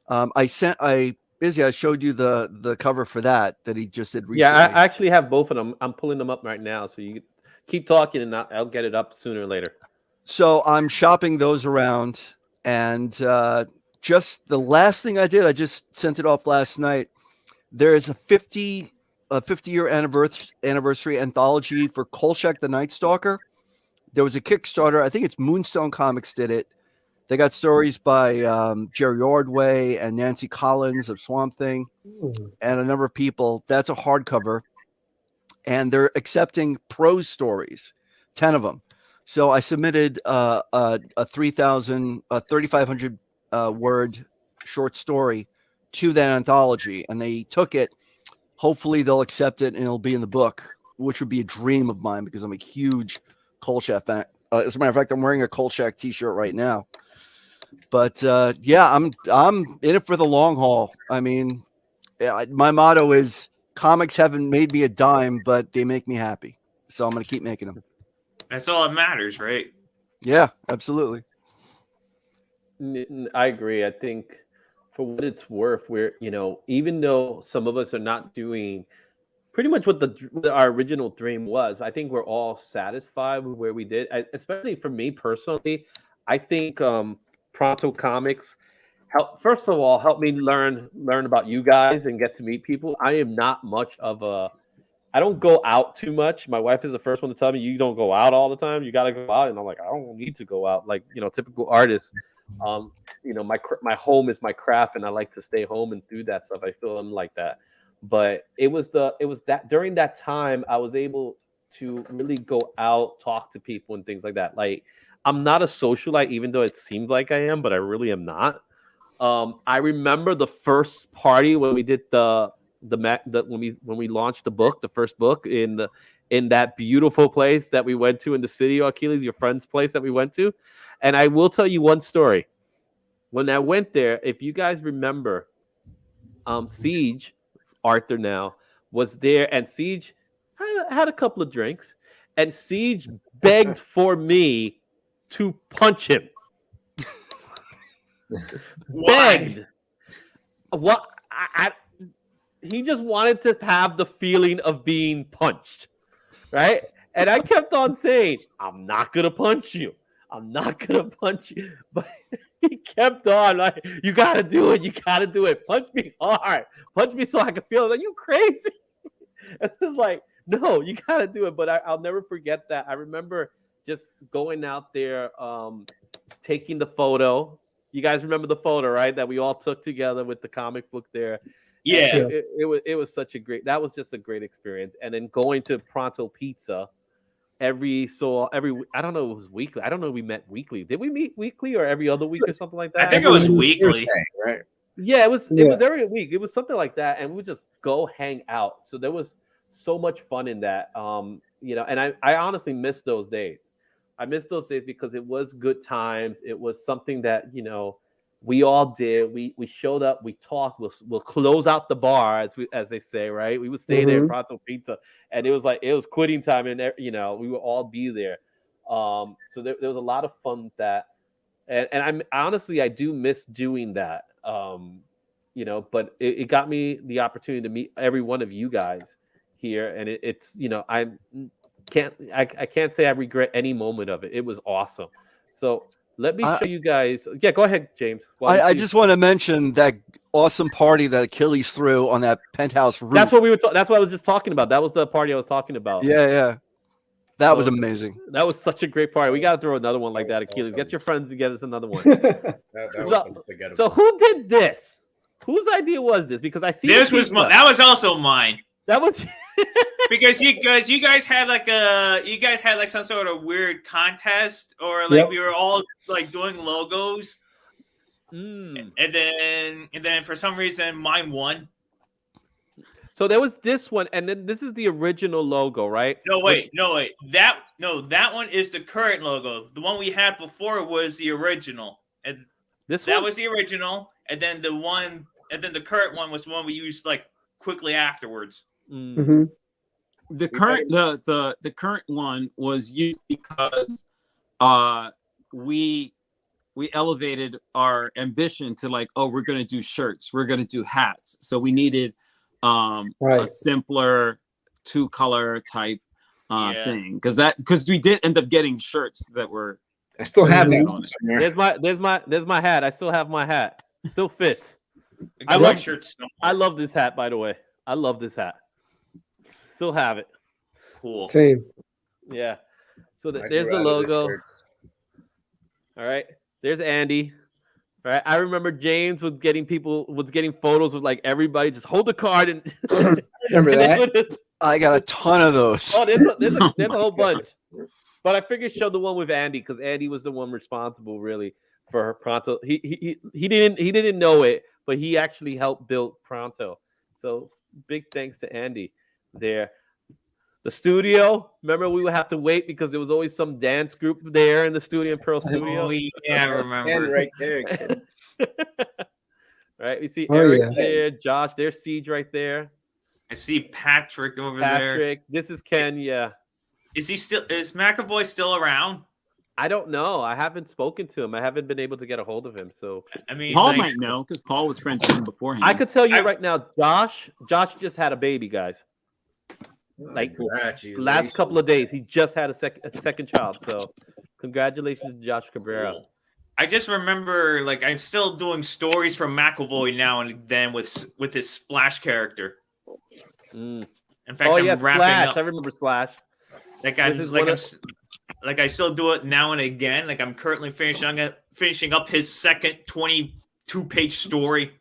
[SPEAKER 10] I showed you the cover for that he just did recently.
[SPEAKER 1] Yeah, I actually have both of them. I'm pulling them up right now, so you keep talking, and I'll get it up sooner or later.
[SPEAKER 10] So I'm shopping those around, and just the last thing I did, I just sent it off last night. There is a 50-year anniversary anthology for Kolchak the Night Stalker. There was a Kickstarter. I think it's Moonstone Comics did it. They got stories by Jerry Ordway and Nancy Collins of Swamp Thing and a number of people. That's a hardcover. And they're accepting prose stories, 10 of them. So I submitted a 3,500 word short story to that anthology, and they took it. Hopefully they'll accept it and it'll be in the book, which would be a dream of mine because I'm a huge Kolchak fan. As a matter of fact, I'm wearing a Kolchak t-shirt right now. But yeah, I'm in it for the long haul. I mean, my motto is comics haven't made me a dime, but they make me happy. So I'm going to keep making them.
[SPEAKER 6] That's all that matters, right?
[SPEAKER 10] Yeah, absolutely.
[SPEAKER 1] I agree. I think for what it's worth, we're, even though some of us are not doing pretty much what our original dream was, I think we're all satisfied with where we did. Especially for me personally, I think Pronto Comics helped me learn about you guys and get to meet people. I am not much of I don't go out too much. My wife is the first one to tell me you don't go out all the time. You got to go out, and I'm like, I don't need to go out. Like, typical artists. My home is my craft, and I like to stay home and do that stuff. I still am like that. But it was that during that time I was able to really go out, talk to people and things like that. Like, I'm not a socialite, even though it seems like I am, but I really am not. I remember the first party when we did when we launched the first book in that beautiful place that we went to in the city, Achilles, your friend's place that we went to. And I will tell you one story. When I went there, if you guys remember, Siege, Arthur now, was there, and Siege had a couple of drinks, and Siege begged for me to punch him. Begged. What? He just wanted to have the feeling of being punched, right? And I kept on saying, I'm not going to punch you. I'm not going to punch you. But he kept on like, you got to do it. You got to do it. Punch me hard. Punch me so I can feel it. Like, you crazy? It's just like, no, you got to do it. But I'll never forget that. I remember just going out there, taking the photo. You guys remember the photo, right? That we all took together with the comic book there.
[SPEAKER 6] Yeah.
[SPEAKER 1] It was such a that was just a great experience. And then going to Pronto Pizza I don't know, it was weekly. I don't know if we met weekly. Did we meet weekly or every other week or something like that?
[SPEAKER 6] I think it was weekly.
[SPEAKER 4] Thursday, right?
[SPEAKER 1] Yeah, it was
[SPEAKER 5] Yeah.
[SPEAKER 1] every week. It was something like that, and we would just go hang out. So there was so much fun in that. And I honestly miss those days. I miss those days because it was good times. It was something that we all did. We showed up. We talked. We'll close out the bar as they say, right? We would stay there, Pronto Pizza, and it was quitting time, and we would all be there. So there was a lot of fun with that, and I do miss doing that. But it got me the opportunity to meet every one of you guys here, and I can't say I regret any moment of it. It was awesome. So let me show you guys. Yeah, go ahead, James.
[SPEAKER 10] I just want to mention that awesome party that Achilles threw on that penthouse roof.
[SPEAKER 1] That's what we were. That's what I was just talking about. That was the party I was talking about.
[SPEAKER 10] Yeah. That was amazing.
[SPEAKER 1] That was such a great party. We got to throw another one like that, Achilles. Get your friends to get us another one. So who did this? Whose idea was this? Because I see
[SPEAKER 6] that was also mine.
[SPEAKER 1] That was
[SPEAKER 6] because you guys had like some sort of weird contest, or like we were all like doing logos, and then for some reason mine won.
[SPEAKER 1] So there was this one, and then this is the original logo, right?
[SPEAKER 6] No, wait. That one is the current logo. The one we had before was the original, and that was the original. And then the current one was the one we used like quickly afterwards.
[SPEAKER 2] The current the current one was used because we elevated our ambition to like, we're gonna do shirts, we're gonna do hats, so we needed a simpler 2-color type thing, because we did end up getting shirts that were.
[SPEAKER 4] I still have that
[SPEAKER 1] on it. There's my hat. I still have my hat. Still fits. I love this hat, by the way. I love this hat. Still have it.
[SPEAKER 6] Cool.
[SPEAKER 5] Same.
[SPEAKER 1] Yeah. So there's the logo. All right. There's Andy. All right. I remember James was getting photos with like everybody. Just hold the card and
[SPEAKER 4] remember that.
[SPEAKER 10] I got a ton of those.
[SPEAKER 1] Oh, there's a whole bunch. But I figured show the one with Andy because Andy was the one responsible really for Pronto. He didn't know it, but he actually helped build Pronto. So big thanks to Andy there. The studio, remember we would have to wait because there was always some dance group there in the studio, in Pearl Studio.
[SPEAKER 6] Oh, yeah, I remember.
[SPEAKER 8] Right there, kid.
[SPEAKER 1] Right, we see Eric there, Josh, there's Siege right there.
[SPEAKER 6] I see Patrick over there.
[SPEAKER 1] Patrick, this is Ken, yeah.
[SPEAKER 6] Is McAvoy still around?
[SPEAKER 1] I don't know. I haven't spoken to him. I haven't been able to get a hold of him. So
[SPEAKER 2] I mean, Paul might know because Paul was friends with him beforehand.
[SPEAKER 1] I could tell you right now, Josh just had a baby, guys. Like last couple of days, he just had a second child. So congratulations to Josh Cabrera.
[SPEAKER 6] I just remember, like, I'm still doing stories from McAvoy now and then with his Splash character.
[SPEAKER 1] In
[SPEAKER 6] fact, I'm wrapping
[SPEAKER 1] Splash.
[SPEAKER 6] up.
[SPEAKER 1] I remember Splash.
[SPEAKER 6] Like I still do it now and again. Like I'm currently finishing up his second 22-page story.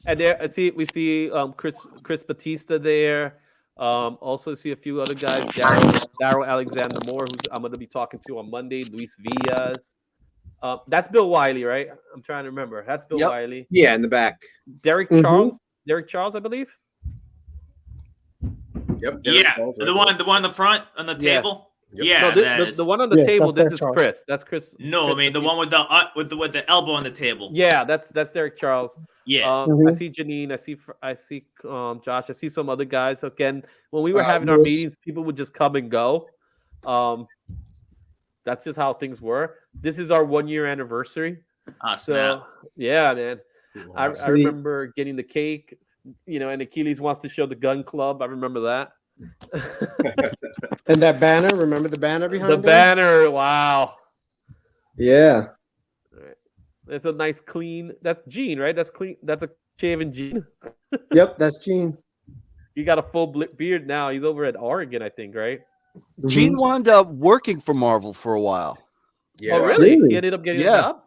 [SPEAKER 1] And there, we see Chris Batista there. Also see a few other guys. Daryl Alexander Moore, who I'm going to be talking to on Monday. Luis Villas. That's Bill Wiley, right? I'm trying to remember. That's Bill Wiley.
[SPEAKER 4] Yeah, in the back.
[SPEAKER 1] Derek Charles, I believe.
[SPEAKER 8] Yep.
[SPEAKER 6] Yeah, the one in the front on the table. Yeah,
[SPEAKER 1] no, the one on the table. This is
[SPEAKER 5] Charles.
[SPEAKER 1] Chris. That's Chris.
[SPEAKER 6] No, I mean the one with the elbow on the table.
[SPEAKER 1] Yeah, that's Derek Charles.
[SPEAKER 6] Yeah.
[SPEAKER 1] I see Janine. I see Josh. I see some other guys. Again, when we were having our meetings, people would just come and go. That's just how things were. This is our 1-year anniversary. So yeah, man. Wow. I remember getting the cake. And Achilles wants to show the gun club. I remember that.
[SPEAKER 5] And that banner, remember the banner behind
[SPEAKER 1] the banner? Wow.
[SPEAKER 5] Yeah.
[SPEAKER 1] Right. That's a nice clean. That's Gene, right? That's clean. That's a shaven Gene.
[SPEAKER 5] Yep, that's Gene.
[SPEAKER 1] He got a full beard now. He's over at Oregon, I think, right?
[SPEAKER 10] Gene wound up working for Marvel for a while.
[SPEAKER 1] Yeah. Oh, really? He ended up getting a job?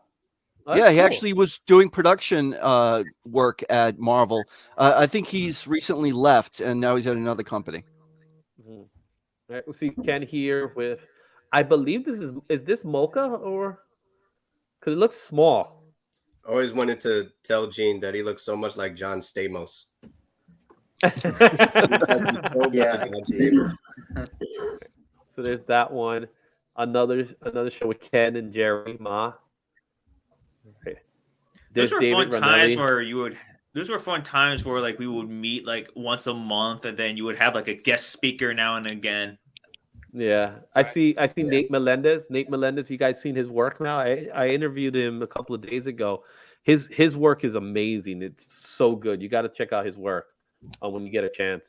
[SPEAKER 10] Yeah, he actually was doing production work at Marvel. I think he's recently left, and now he's at another company.
[SPEAKER 1] Mm-hmm. Right, we see Ken here with, I believe this is this Mocha or because it looks small.
[SPEAKER 8] always wanted to tell Gene that he looks so much like John Stamos.
[SPEAKER 1] So there's that one. Another show with Ken and Jerry Ma. Okay.
[SPEAKER 6] Those
[SPEAKER 1] There's
[SPEAKER 6] were
[SPEAKER 1] David
[SPEAKER 6] fun times
[SPEAKER 1] Ranelli.
[SPEAKER 6] where you would. Those were fun times where like we would meet like once a month, and then you would have like a guest speaker now and again.
[SPEAKER 1] Yeah, I see Nate Melendez. Nate Melendez, you guys seen his work now? I interviewed him a couple of days ago. His work is amazing. It's so good. You got to check out his work when you get a chance.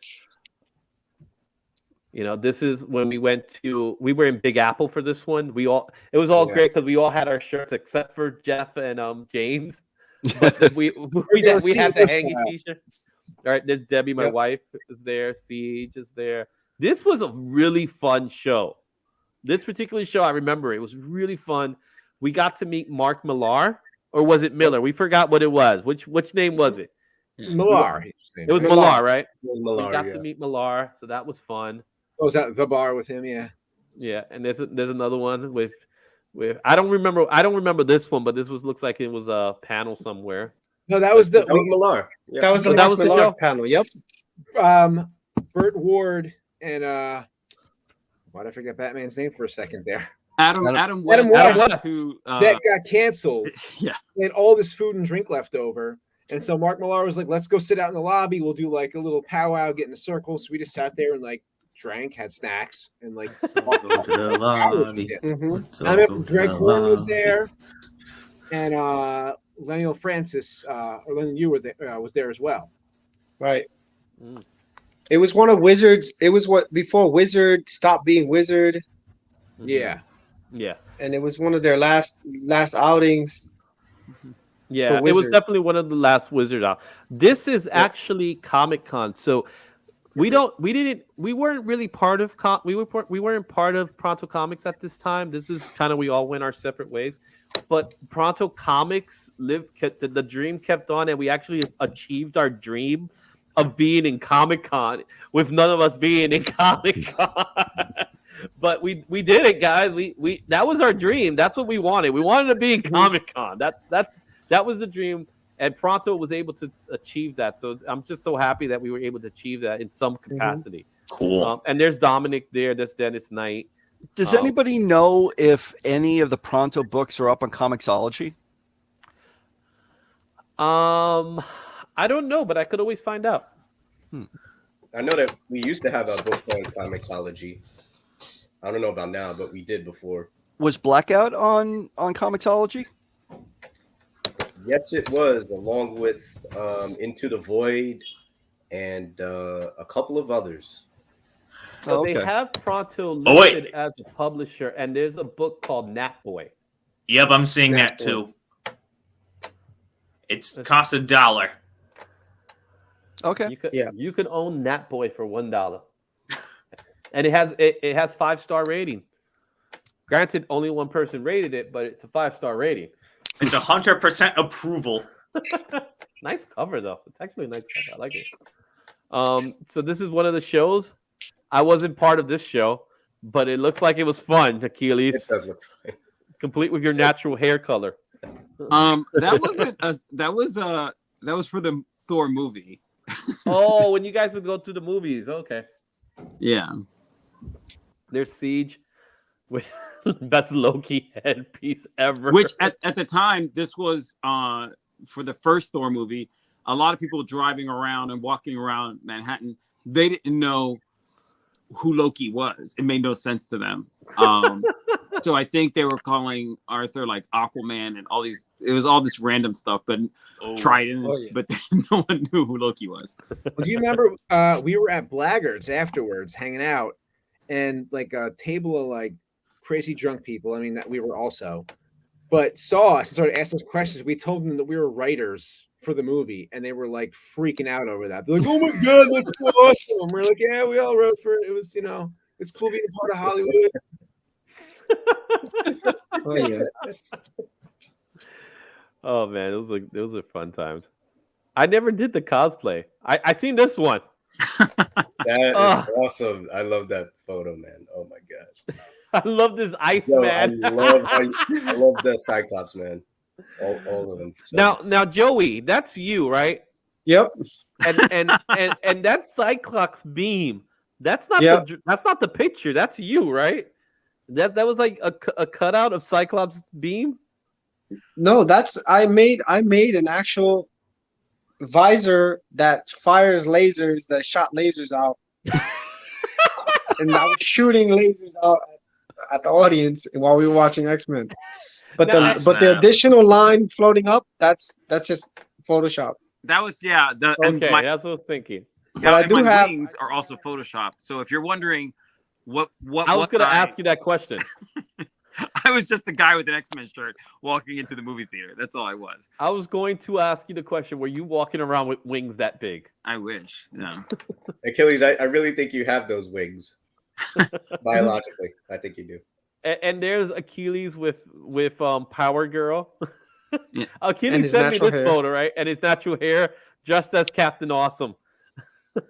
[SPEAKER 1] You know, this is when we were in Big Apple for this one. It was all great because we all had our shirts except for Jeff and James. But we had the hanging t-shirt. All right, there's Debbie, my wife, is there. Siege is there. This was a really fun show. This particular show, I remember it was really fun. We got to meet Mark Millar, or was it Miller? We forgot what it was. Which name was it?
[SPEAKER 4] Millar.
[SPEAKER 1] It was Millar, right?
[SPEAKER 8] It was Millar,
[SPEAKER 1] we got to meet Millar, so that was fun.
[SPEAKER 4] Oh, was that the bar with him? Yeah.
[SPEAKER 1] Yeah, and there's another one with I don't remember this one, but this looks like it was a panel somewhere.
[SPEAKER 4] No, that was
[SPEAKER 8] Millar. Yeah.
[SPEAKER 5] That was the
[SPEAKER 1] that was the
[SPEAKER 5] Millar
[SPEAKER 1] show?
[SPEAKER 5] panel. Yep.
[SPEAKER 4] Burt Ward and why'd I forget Batman's name for a second there?
[SPEAKER 2] Adam
[SPEAKER 4] West,
[SPEAKER 1] West.
[SPEAKER 2] who
[SPEAKER 4] that got canceled.
[SPEAKER 2] Yeah.
[SPEAKER 4] They had all this food and drink left over. And so Mark Millar was like, let's go sit out in the lobby. We'll do like a little powwow, get in a circle. So we just sat there and like drank, had snacks, and like
[SPEAKER 5] Mm-hmm.
[SPEAKER 4] I remember Greg Horn was there, and Leonel Francis or Lennon you were there, was there as well.
[SPEAKER 5] Right. It was one of Wizard's. It was before Wizard stopped being Wizard.
[SPEAKER 4] Yeah.
[SPEAKER 1] Yeah.
[SPEAKER 5] And it was one of their last outings.
[SPEAKER 1] Yeah, it was definitely one of the last Wizard out. This is actually Comic-Con, so we weren't really part of we weren't part of Pronto Comics at this time. This is kind of we all went our separate ways. But Pronto Comics the dream kept on, and we actually achieved our dream of being in Comic-Con with none of us being in Comic-Con. But we did it, guys. We that was our dream. That's what we wanted. We wanted to be in Comic-Con. That was the dream, and Pronto was able to achieve that. So I'm just so happy that we were able to achieve that in some capacity.
[SPEAKER 2] Cool.
[SPEAKER 1] And there's Dominic there. There's Dennis Knight.
[SPEAKER 10] Does anybody know if any of the Pronto books are up on Comixology?
[SPEAKER 1] I don't know, but I could always find out.
[SPEAKER 8] I know that we used to have a book on Comixology. I don't know about now, but we did before.
[SPEAKER 10] Was Blackout on Comixology?
[SPEAKER 8] Yes, it was, along with Into the Void and a couple of others.
[SPEAKER 1] So they have Pronto listed as a publisher, and there's a book called Nat Boy.
[SPEAKER 6] Yep, I'm seeing that too. It's cost $1.
[SPEAKER 10] Okay.
[SPEAKER 1] You could own Nat Boy for $1. And it has 5-star rating. Granted, only one person rated it, but it's a 5-star rating.
[SPEAKER 6] It's 100% approval.
[SPEAKER 1] Nice cover though. It's actually a nice cover. I like it. So this is one of the shows. I wasn't part of this show, but it looks like it was fun, Achilles.
[SPEAKER 8] It does look fun.
[SPEAKER 1] Complete with your natural hair color.
[SPEAKER 2] That was for the Thor movie.
[SPEAKER 1] Oh, when you guys would go to the movies. Okay.
[SPEAKER 2] Yeah.
[SPEAKER 1] There's Siege with best Loki headpiece ever.
[SPEAKER 2] Which at the time, this was for the first Thor movie. A lot of people driving around and walking around Manhattan, they didn't know who Loki was. It made no sense to them. So I think they were calling Arthur like Aquaman and all these. It was all this random stuff, but Trident. But no one knew who Loki was.
[SPEAKER 4] Well, do you remember we were at Blaggards afterwards, hanging out, and like a table of like crazy drunk people. I mean, that we were also, but saw us and started asking us questions. We told them that we were writers for the movie, and they were like freaking out over that. They're like, "Oh my god, that's so awesome!" We're like, "Yeah, we all wrote for it. It was, it's cool being part of Hollywood."
[SPEAKER 5] Oh yeah.
[SPEAKER 1] Oh man, those are fun times. I never did the cosplay. I seen this one.
[SPEAKER 8] That is awesome. I love that photo, man. Oh my gosh.
[SPEAKER 1] I love this Iceman.
[SPEAKER 8] I love the Cyclops, man. all of them. So.
[SPEAKER 1] Now, Joey, that's you, right?
[SPEAKER 5] Yep.
[SPEAKER 1] And that Cyclops beam. That's not
[SPEAKER 5] Yep.
[SPEAKER 1] that's not the picture. That's you, right? That was like a cutout of Cyclops beam.
[SPEAKER 5] No, that's I made an actual visor that fires lasers, that shot lasers out. And I was shooting lasers out at the audience while we were watching X-Men. But the additional line floating up, that's just Photoshop.
[SPEAKER 2] That was
[SPEAKER 1] Okay, that's what I was thinking.
[SPEAKER 5] But I do have
[SPEAKER 2] wings are also photoshopped. So if you're wondering what
[SPEAKER 1] I was going to ask you that question.
[SPEAKER 2] I was just a guy with an X-Men shirt walking into the movie theater. That's all I was.
[SPEAKER 1] I was going to ask you the question: were you walking around with wings that big?
[SPEAKER 2] I wish. No.
[SPEAKER 8] Achilles, I really think you have those wings. Biologically, I think you do.
[SPEAKER 1] And there's Achilles with Power Girl.
[SPEAKER 2] Yeah.
[SPEAKER 1] Achilles sent me this photo, right? And his natural hair, just as Captain Awesome.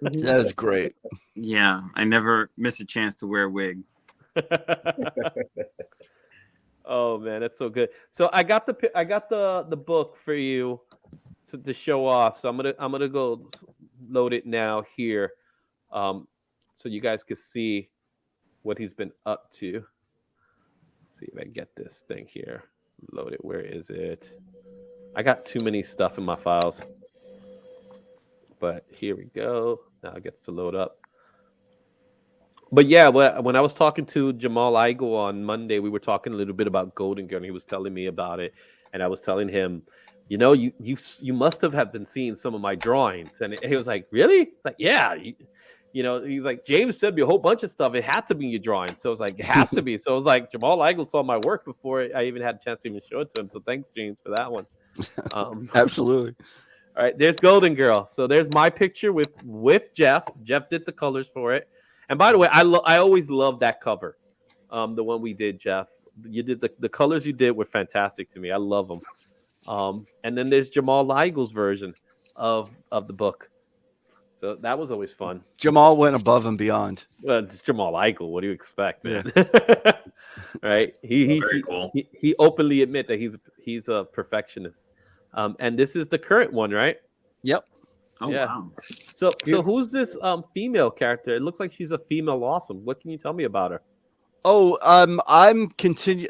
[SPEAKER 10] That is great.
[SPEAKER 2] Yeah, I never miss a chance to wear a wig.
[SPEAKER 1] Oh man, that's so good. So I got the book for you to show off. So I'm gonna go load it now here, so you guys can see what he's been up to. Let's see if I can get this thing here. Load it. Where is it? I got too many stuff in my files. But here we go. Now it gets to load up. But yeah, when I was talking to Jamal Igle on Monday, we were talking a little bit about Golden Girl, and he was telling me about it. And I was telling him, you must have been seeing some of my drawings. And he was like, really? It's like, yeah. He's like, James sent me a whole bunch of stuff. It had to be in your drawing. So I was like, it has to be. So I was like, Jamal Igle saw my work before I even had a chance to even show it to him. So thanks, James, for that one.
[SPEAKER 10] Absolutely.
[SPEAKER 1] All right, there's Golden Girl. So there's my picture with Jeff. Jeff did the colors for it. And by the way, I always love that cover, the one we did, Jeff. You did the colors you did were fantastic to me. I love them. And then there's Jamal Igle's version of the book. So that was always fun.
[SPEAKER 10] Jamal went above and beyond.
[SPEAKER 1] Well, it's Jamal Igle. What do you expect, man?
[SPEAKER 10] Yeah.
[SPEAKER 1] Right?
[SPEAKER 6] Very cool.
[SPEAKER 1] He openly admit that he's a perfectionist. And this is the current one, right?
[SPEAKER 10] Yep.
[SPEAKER 2] Oh,
[SPEAKER 1] yeah.
[SPEAKER 2] wow.
[SPEAKER 1] So who's this female character? It looks like she's a female awesome. What can you tell me about her?
[SPEAKER 10] Oh, I'm continuing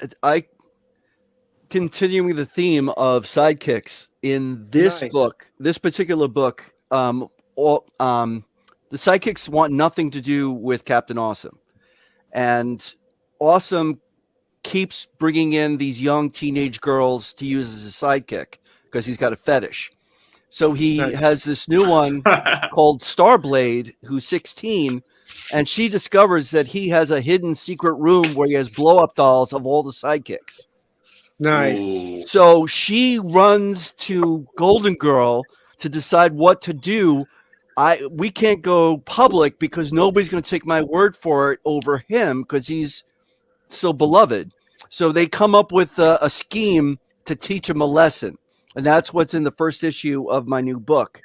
[SPEAKER 10] the theme of sidekicks in this book. This particular book, the sidekicks want nothing to do with Captain Awesome, and Awesome keeps bringing in these young teenage girls to use as a sidekick because he's got a fetish. So he has this new one called Starblade, who's 16, and she discovers that he has a hidden secret room where he has blow-up dolls of all the sidekicks.
[SPEAKER 5] Nice.
[SPEAKER 6] Ooh.
[SPEAKER 10] So she runs to Golden Girl to decide what to do. We can't go public because nobody's going to take my word for it over him because he's so beloved. So they come up with a scheme to teach him a lesson. And that's what's in the first issue of my new book.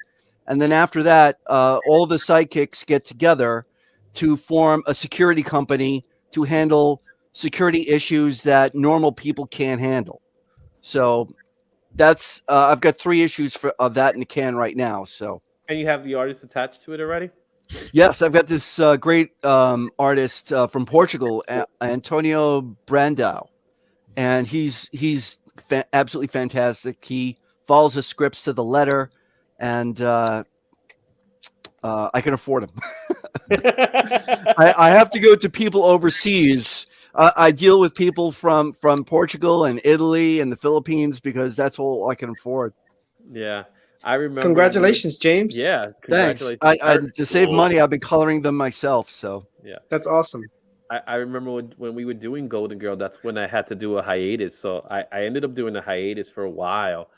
[SPEAKER 10] And then after that, all the sidekicks get together to form a security company to handle security issues that normal people can't handle. So that's I've got 3 issues of that in the can right now. So.
[SPEAKER 1] And you have the artist attached to it already?
[SPEAKER 10] Yes, I've got this great artist from Portugal, Antonio Brandão, and he's absolutely fantastic. He follows the scripts to the letter, and I can afford him. I have to go to people overseas. I deal with people from Portugal and Italy and the Philippines because that's all I can afford.
[SPEAKER 1] Yeah. I remember.
[SPEAKER 5] Congratulations, James.
[SPEAKER 1] Yeah.
[SPEAKER 10] Thanks. To save money, I've been coloring them myself. So
[SPEAKER 1] yeah,
[SPEAKER 5] that's awesome.
[SPEAKER 1] I remember when we were doing Golden Girl, that's when I had to do a hiatus. So I ended up doing a hiatus for a while.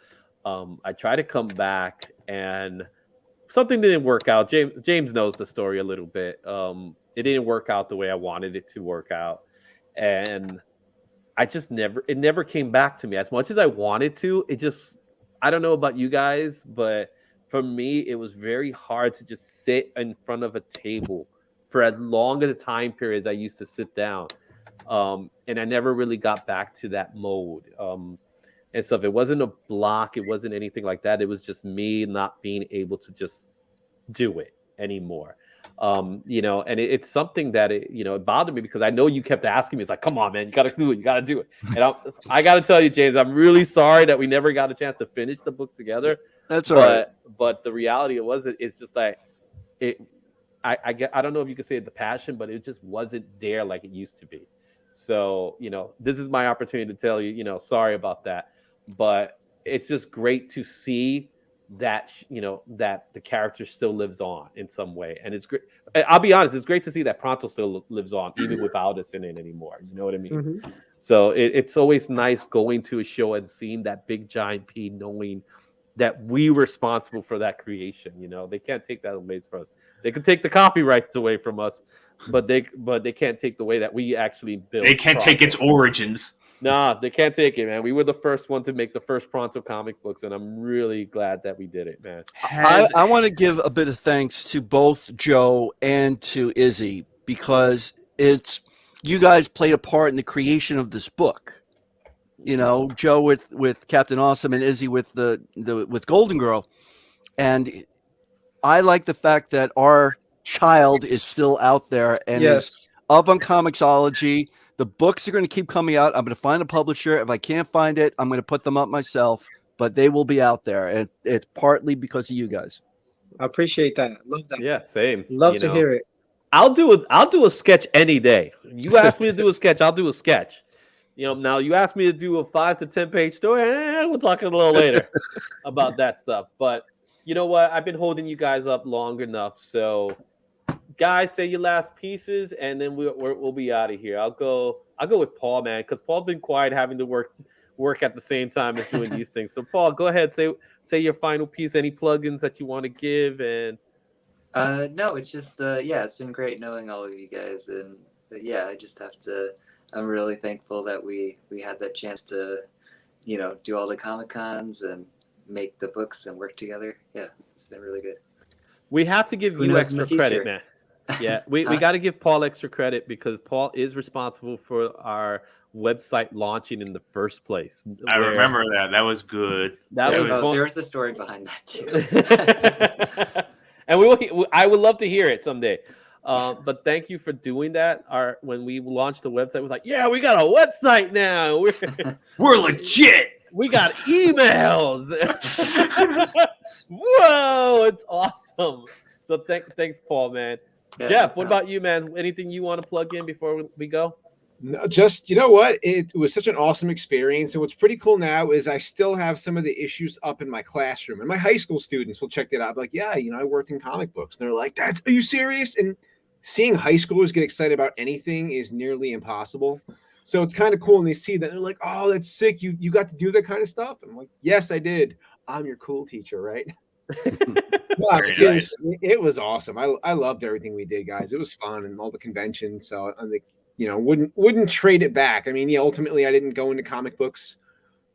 [SPEAKER 1] I tried to come back and something didn't work out. James knows the story a little bit. It didn't work out the way I wanted it to work out. And it never came back to me as much as I wanted to. I don't know about you guys, but for me, it was very hard to just sit in front of a table for as long as a time period as I used to sit down. And I never really got back to that mode. and stuff. It wasn't a block. It wasn't anything like that. It was just me not being able to just do it anymore. You know, and it's something that it bothered me because I know you kept asking me. It's like, come on, man, you got to do it. You got to do it. And I got to tell you, James, I'm really sorry that we never got a chance to finish the book together.
[SPEAKER 10] That's all right.
[SPEAKER 1] But the reality it's just like it. I don't know if you could say the passion, but it just wasn't there like it used to be. So, this is my opportunity to tell you, sorry about that. But it's just great to see that, that the character still lives on in some way. And it's great. I'll be honest, it's great to see that Pronto still lives on, even without us in it anymore. You know what I mean?
[SPEAKER 5] Mm-hmm.
[SPEAKER 1] So it's always nice going to a show and seeing that big giant P, knowing that we were responsible for that creation. They can't take that away from us. They can take the copyrights away from us, but they can't take the way that we actually built.
[SPEAKER 6] They can't take its origins.
[SPEAKER 1] Nah, they can't take it, man. We were the first one to make the first Pronto comic books, and I'm really glad that we did it, man.
[SPEAKER 10] I want to give a bit of thanks to both Joe and to Izzy, because you guys played a part in the creation of this book. Joe with Captain Awesome and Izzy with with Golden Girl, and I like the fact that our child is still out there and is up on Comixology. The books are going to keep coming out. I'm going to find a publisher. If I can't find it, I'm going to put them up myself. But they will be out there, and it's partly because of you guys.
[SPEAKER 5] I appreciate that. Love that.
[SPEAKER 1] Yeah, same.
[SPEAKER 5] Love to hear it.
[SPEAKER 1] I'll do a sketch any day. You ask me to do a sketch, I'll do a sketch. Now you ask me to do a 5 to 10 page story. We'll talk a little later about that stuff. But you know what? I've been holding you guys up long enough. So, guys, say your last pieces, and then we'll be out of here. I'll go with Paul, man, because Paul's been quiet, having to work at the same time as doing these things. So, Paul, go ahead, say your final piece. Any plugins that you want to give? And
[SPEAKER 9] no, it's just it's been great knowing all of you guys, and I just have to. I'm really thankful that we had that chance to, do all the Comic-Cons and make the books and work together. Yeah, it's been really good.
[SPEAKER 1] We have to give you extra credit, man. Yeah, we got to give Paul extra credit because Paul is responsible for our website launching in the first place.
[SPEAKER 6] I remember that. That was good.
[SPEAKER 9] There was a story behind that too.
[SPEAKER 1] And I would love to hear it someday. But thank you for doing that. When we launched the website, it was like, yeah, we got a website now.
[SPEAKER 6] We're legit.
[SPEAKER 1] We got emails. Whoa, it's awesome. So thanks, Paul, man. Yeah, Jeff, what about you, man? Anything you want to plug in before we go?
[SPEAKER 4] No, just, you know what? It was such an awesome experience. And what's pretty cool now is I still have some of the issues up in my classroom. And my high school students will check it out. I'm like, yeah, I worked in comic books. And they're like, are you serious? And seeing high schoolers get excited about anything is nearly impossible. So it's kind of cool when they see that. They're like, oh, that's sick. You got to do that kind of stuff? And I'm like, yes, I did. I'm your cool teacher, right? Seriously, it was awesome. I loved everything we did, guys. It was fun and all the conventions. So I'm like, wouldn't trade it back. I mean, ultimately I didn't go into comic books,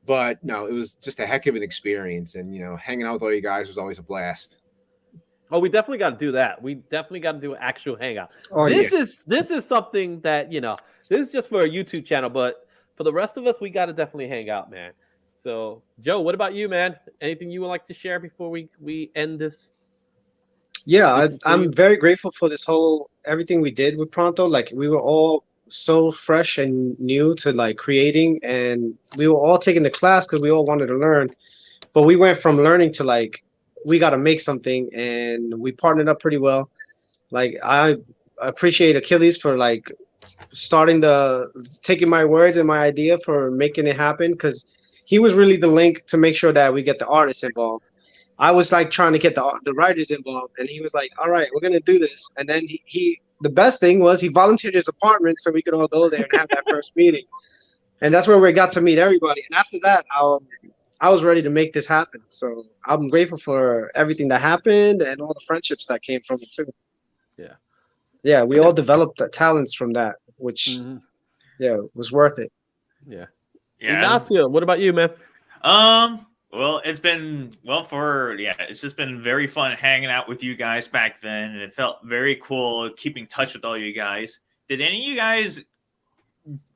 [SPEAKER 4] but no, it was just a heck of an experience. And, hanging out with all you guys was always a blast.
[SPEAKER 1] Oh, we definitely got to do that. We definitely got to do an actual hangout.
[SPEAKER 5] Oh,
[SPEAKER 1] this is something that, this is just for a YouTube channel, but for the rest of us, we got to definitely hang out, man. So, Joe, what about you, man? Anything you would like to share before we end this?
[SPEAKER 5] Yeah, I'm very grateful for everything we did with Pronto. Like, we were all so fresh and new to creating, and we were all taking the class because we all wanted to learn. But we went from learning to we got to make something, and we partnered up pretty well. I appreciate Achilles for taking my words and my idea for making it happen, because he was really the link to make sure that we get the artists involved. I was trying to get the writers involved, and he was like, all right, we're going to do this. And then the best thing was he volunteered his apartment so we could all go there and have that first meeting. And that's where we got to meet everybody. And after that, I was ready to make this happen. So I'm grateful for everything that happened and all the friendships that came from it too.
[SPEAKER 1] Yeah.
[SPEAKER 5] Yeah, we all developed the talents from that, which was worth it.
[SPEAKER 1] Yeah. Ignacio, what about you, man?
[SPEAKER 6] Well, it's just been very fun hanging out with you guys back then, and it felt very cool keeping in touch with all you guys. Did any of you guys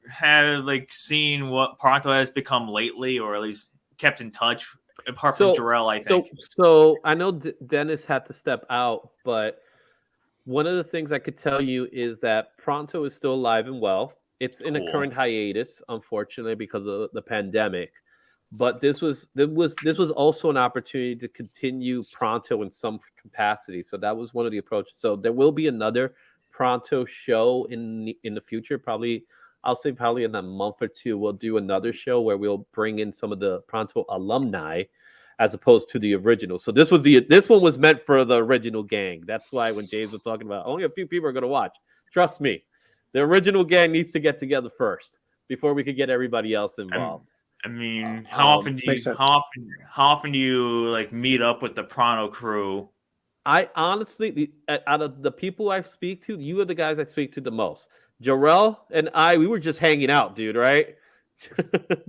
[SPEAKER 6] have seen what Pronto has become lately, or at least kept in touch apart from Jarrell, I think.
[SPEAKER 1] So I know Dennis had to step out, but one of the things I could tell you is that Pronto is still alive and well. It's in a current hiatus, unfortunately, because of the pandemic. But this was also an opportunity to continue Pronto in some capacity. So that was one of the approaches. So there will be another Pronto show in the future. I'll say probably in a month or two, we'll do another show where we'll bring in some of the Pronto alumni, as opposed to the original. So this one was meant for the original gang. That's why when James was talking about only a few people are going to watch, trust me, the original gang needs to get together first before we could get everybody else involved.
[SPEAKER 6] I mean, how often do you like meet up with the Pronto crew?
[SPEAKER 1] I honestly, out of the people I speak to, you are the guys I speak to the most. Jarrell and I, we were just hanging out, dude, right?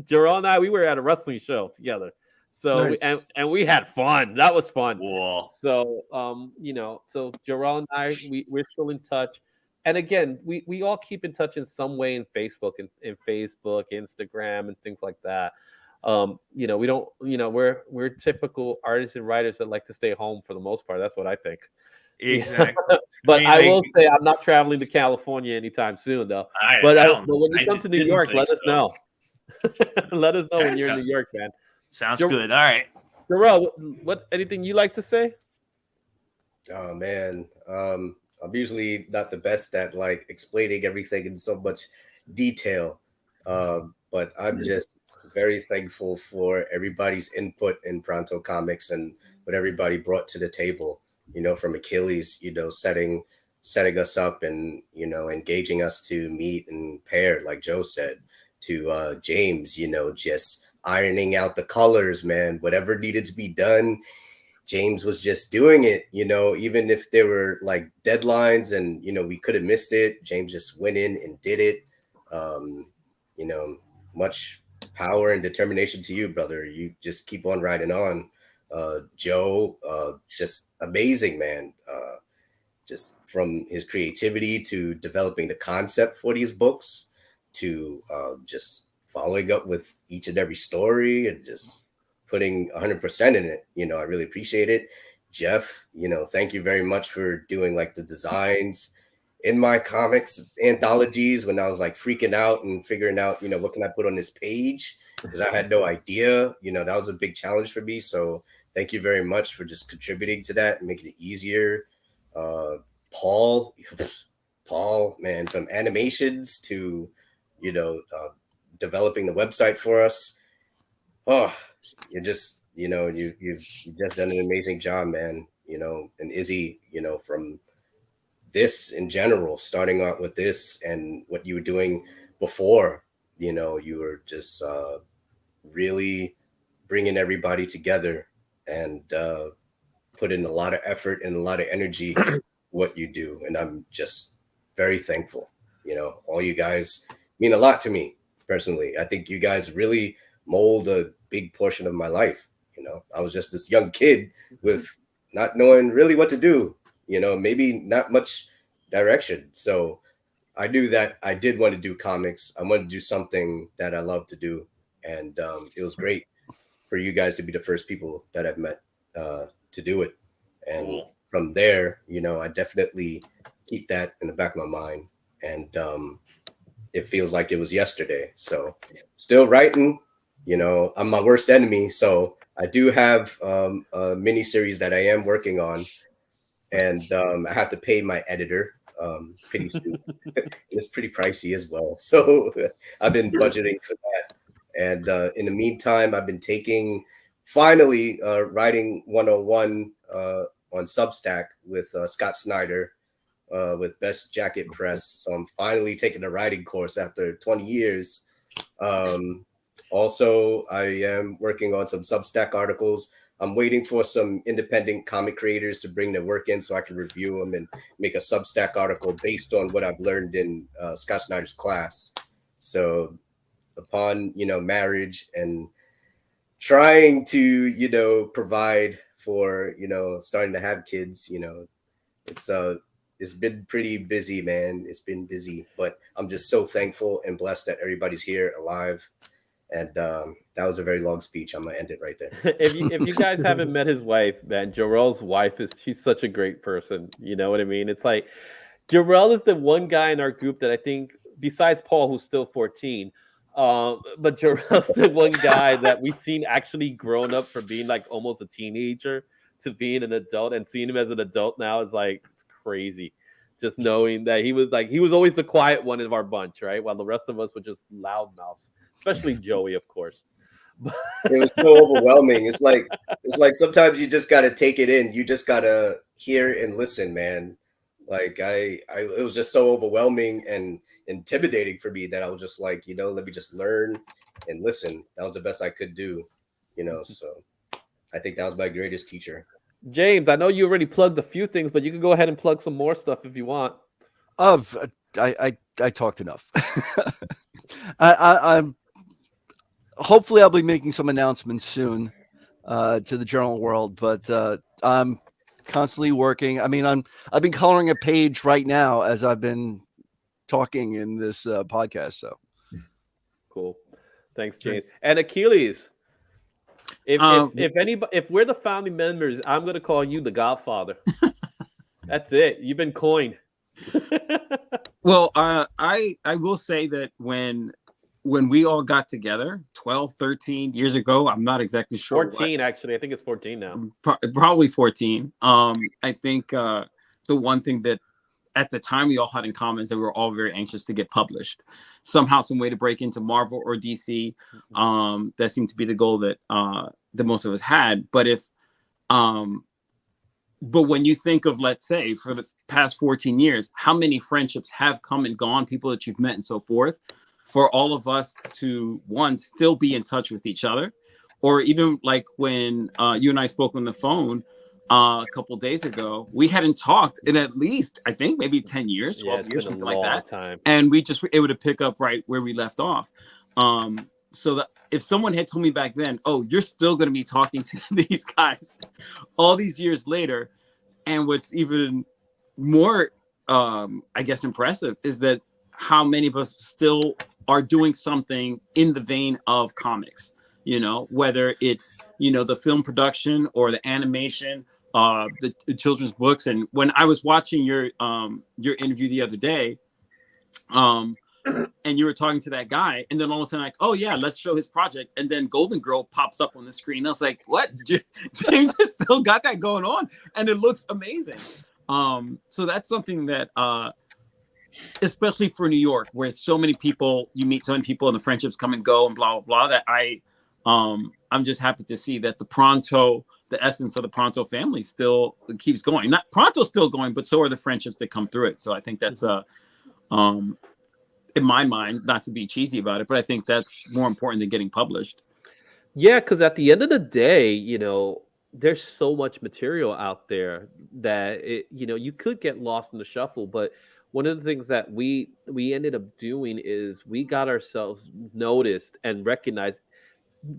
[SPEAKER 1] Jarrell and I, we were at a wrestling show together. So
[SPEAKER 5] Nice.
[SPEAKER 1] and we had fun. That was fun.
[SPEAKER 6] Cool.
[SPEAKER 1] So so Jarrell and I, we're still in touch. And again, we all keep in touch in some way in Facebook and in Facebook, Instagram, and things like that. We don't, we're typical artists and writers that like to stay home for the most part. That's what I think.
[SPEAKER 6] Exactly.
[SPEAKER 1] But I will say I'm not traveling to California anytime soon, though. But when you come to New York, let us know. Let us know when you're in New York, man.
[SPEAKER 6] Sounds good. All right.
[SPEAKER 1] Jarrell, what anything you like to say?
[SPEAKER 8] Oh man, I'm usually not the best at like explaining everything in so much detail, but I'm just very thankful for everybody's input in Pronto Comics and what everybody brought to the table. From Achilles, setting us up and engaging us to meet and pair, like Joe said, to James, just ironing out the colors, man. Whatever needed to be done, James was just doing it, even if there were like deadlines and, we could have missed it. James just went in and did it. Much power and determination to you, brother. You just keep on riding on. Joe, just amazing, man. Just from his creativity to developing the concept for these books to just following up with each and every story and just putting 100% in it. I really appreciate it. Jeff, thank you very much for doing like the designs in my comics anthologies when I was like freaking out and figuring out, what can I put on this page? Because I had no idea, that was a big challenge for me. So thank you very much for just contributing to that and making it easier. Paul, man, from animations to, developing the website for us. Oh, you're just, you've just done an amazing job, man. And Izzy, from this in general, starting out with this and what you were doing before, you were just really bringing everybody together and put in a lot of effort and a lot of energy what you do. And I'm just very thankful. All you guys mean a lot to me personally. I think you guys really mold a big portion of my life. I was just this young kid with not knowing really what to do, maybe not much direction. So I knew that I did want to do comics. I wanted to do something that I love to do. And it was great for you guys to be the first people that I've met to do it. And from there, I definitely keep that in the back of my mind. And it feels like it was yesterday. So still writing, I'm my worst enemy. So I do have a mini series that I am working on. And I have to pay my editor pretty soon. It's pretty pricey as well. So I've been budgeting for that. And in the meantime, I've been finally writing 101 on Substack with Scott Snyder with Best Jacket Press. So I'm finally taking a writing course after 20 years. Also, I am working on some Substack articles. I'm waiting for some independent comic creators to bring their work in so I can review them and make a Substack article based on what I've learned in Scott Snyder's class. So upon, marriage and trying to, provide for, starting to have kids, it's been pretty busy, man. It's been busy, but I'm just so thankful and blessed that everybody's here alive. And that was a very long speech. I'm gonna end it right there.
[SPEAKER 1] If you guys haven't met his wife, man, Jarrell's wife she's such a great person. You know what I mean? It's like Jarrell is the one guy in our group that I think, besides Paul, who's still 14, but Jarrell's the one guy that we've seen actually grown up from being like almost a teenager to being an adult, and seeing him as an adult now is like, it's crazy. Just knowing that he was always the quiet one of our bunch, right? While the rest of us were just loudmouths, especially Joey, of course.
[SPEAKER 8] It was so overwhelming. It's like sometimes you just gotta take it in. You just gotta hear and listen, man. Like it was just so overwhelming and intimidating for me that I was just like, let me just learn and listen. That was the best I could do, So I think that was my greatest teacher.
[SPEAKER 1] James, I know you already plugged a few things, but you can go ahead and plug some more stuff if you want.
[SPEAKER 10] I talked enough. I'm hopefully I'll be making some announcements soon to the general world, but I'm constantly working. I mean, I've been coloring a page right now as I've been talking in this podcast. So
[SPEAKER 1] cool. Thanks, James. And Achilles. If we're the founding members, I'm going to call you the Godfather. That's it. You've been coined.
[SPEAKER 2] Well, I will say that when we all got together 12, 13 years ago, I'm not exactly sure.
[SPEAKER 1] 14, actually. I think it's 14 now.
[SPEAKER 2] Probably 14. I think the one thing that at the time we all had in common is that we were all very anxious to get published. Somehow, some way to break into Marvel or DC. That seemed to be the goal that most of us had. But but when you think of, let's say, for the past 14 years, how many friendships have come and gone, people that you've met and so forth, for all of us to, one, still be in touch with each other, or even like when you and I spoke on the phone a couple days ago, we hadn't talked in at least, I think, maybe 10 years, 12 years, something like that.
[SPEAKER 1] Time.
[SPEAKER 2] And we just were able to pick up right where we left off. So that if someone had told me back then, oh, you're still going to be talking to these guys all these years later, and what's even more, I guess, impressive is that how many of us still are doing something in the vein of comics, whether it's, the film production or the animation, the children's books. And when I was watching your interview the other day, and you were talking to that guy, and then all of a sudden, like, oh yeah, let's show his project, and then Golden Girl pops up on the screen. I was like, what? James has still got that going on, and it looks amazing. So that's something that, especially for New York, where so many people, you meet so many people, and the friendships come and go, and blah blah blah. That I'm just happy to see that the essence of the Pronto family still keeps going. Not Pronto's still going, but so are the friendships that come through it. So I think that's in my mind, not to be cheesy about it, but I think that's more important than getting published.
[SPEAKER 1] Yeah, because at the end of the day, there's so much material out there that you could get lost in the shuffle. But one of the things that we ended up doing is we got ourselves noticed and recognized,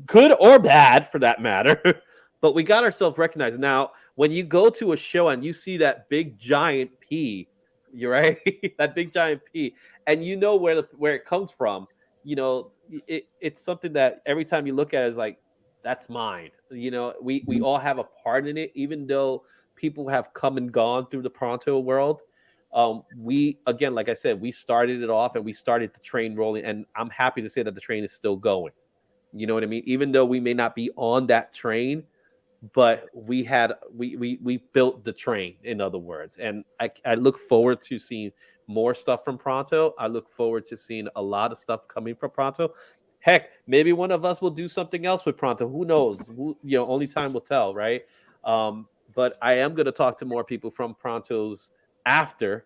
[SPEAKER 1] good or bad for that matter, but we got ourselves recognized. Now, when you go to a show and you see that big giant P, you're right, that big giant P, and where it comes from, it's something that every time you look at it is like, that's mine. We all have a part in it, even though people have come and gone through the Pronto world. We, again, like I said, we started it off and we started the train rolling, and I'm happy to say that the train is still going. You know what I mean? Even though we may not be on that train, but we built the train, in other words. And I look forward to seeing more stuff from Pronto. I look forward to seeing a lot of stuff coming from Pronto. Heck, maybe one of us will do something else with Pronto. Who knows? Only time will tell, right? But I am going to talk to more people from Pronto's after.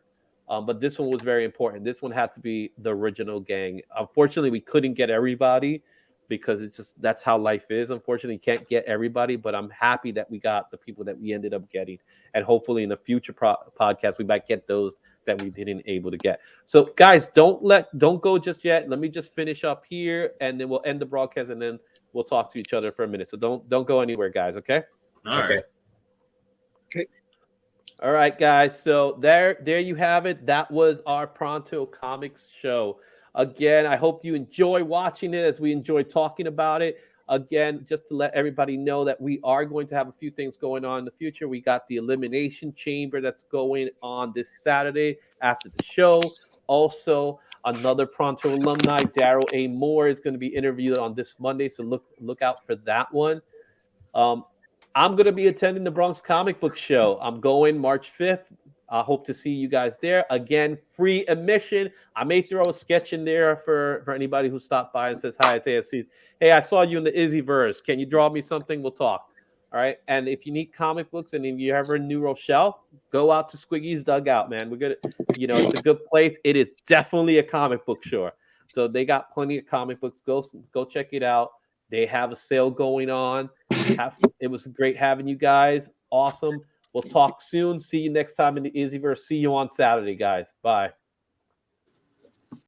[SPEAKER 1] But this one was very important. This one had to be the original gang. Unfortunately, we couldn't get everybody, because that's how life is. Unfortunately, can't get everybody, but I'm happy that we got the people that we ended up getting. And hopefully in a future podcast, we might get those that we didn't able to get. So guys, don't go just yet. Let me just finish up here, and then we'll end the broadcast, and then we'll talk to each other for a minute. So don't go anywhere, guys. Okay.
[SPEAKER 6] All right.
[SPEAKER 5] Okay.
[SPEAKER 1] All right, guys. So there you have it. That was our Pronto Comics show. Again, I hope you enjoy watching it as we enjoy talking about it. Again, just to let everybody know that we are going to have a few things going on in the future. We got the Elimination Chamber that's going on this Saturday after the show. Also, another Pronto alumni, Daryl A. Moore, is going to be interviewed on this Monday, so look out for that one. I'm going to be attending the Bronx Comic Book Show. I'm going March 5th. I hope to see you guys there. Again, free admission. I may throw a sketch in there for anybody who stopped by and says, hi, it's ASC. Hey, I saw you in the Izzyverse. Can you draw me something? We'll talk. All right. And if you need comic books and if you're ever in New Rochelle, go out to Squiggy's Dugout, man. We're going to, it's a good place. It is definitely a comic book store. So they got plenty of comic books. Go check it out. They have a sale going on. It was great having you guys. Awesome. We'll talk soon. See you next time in the Izzyverse. See you on Saturday, guys. Bye.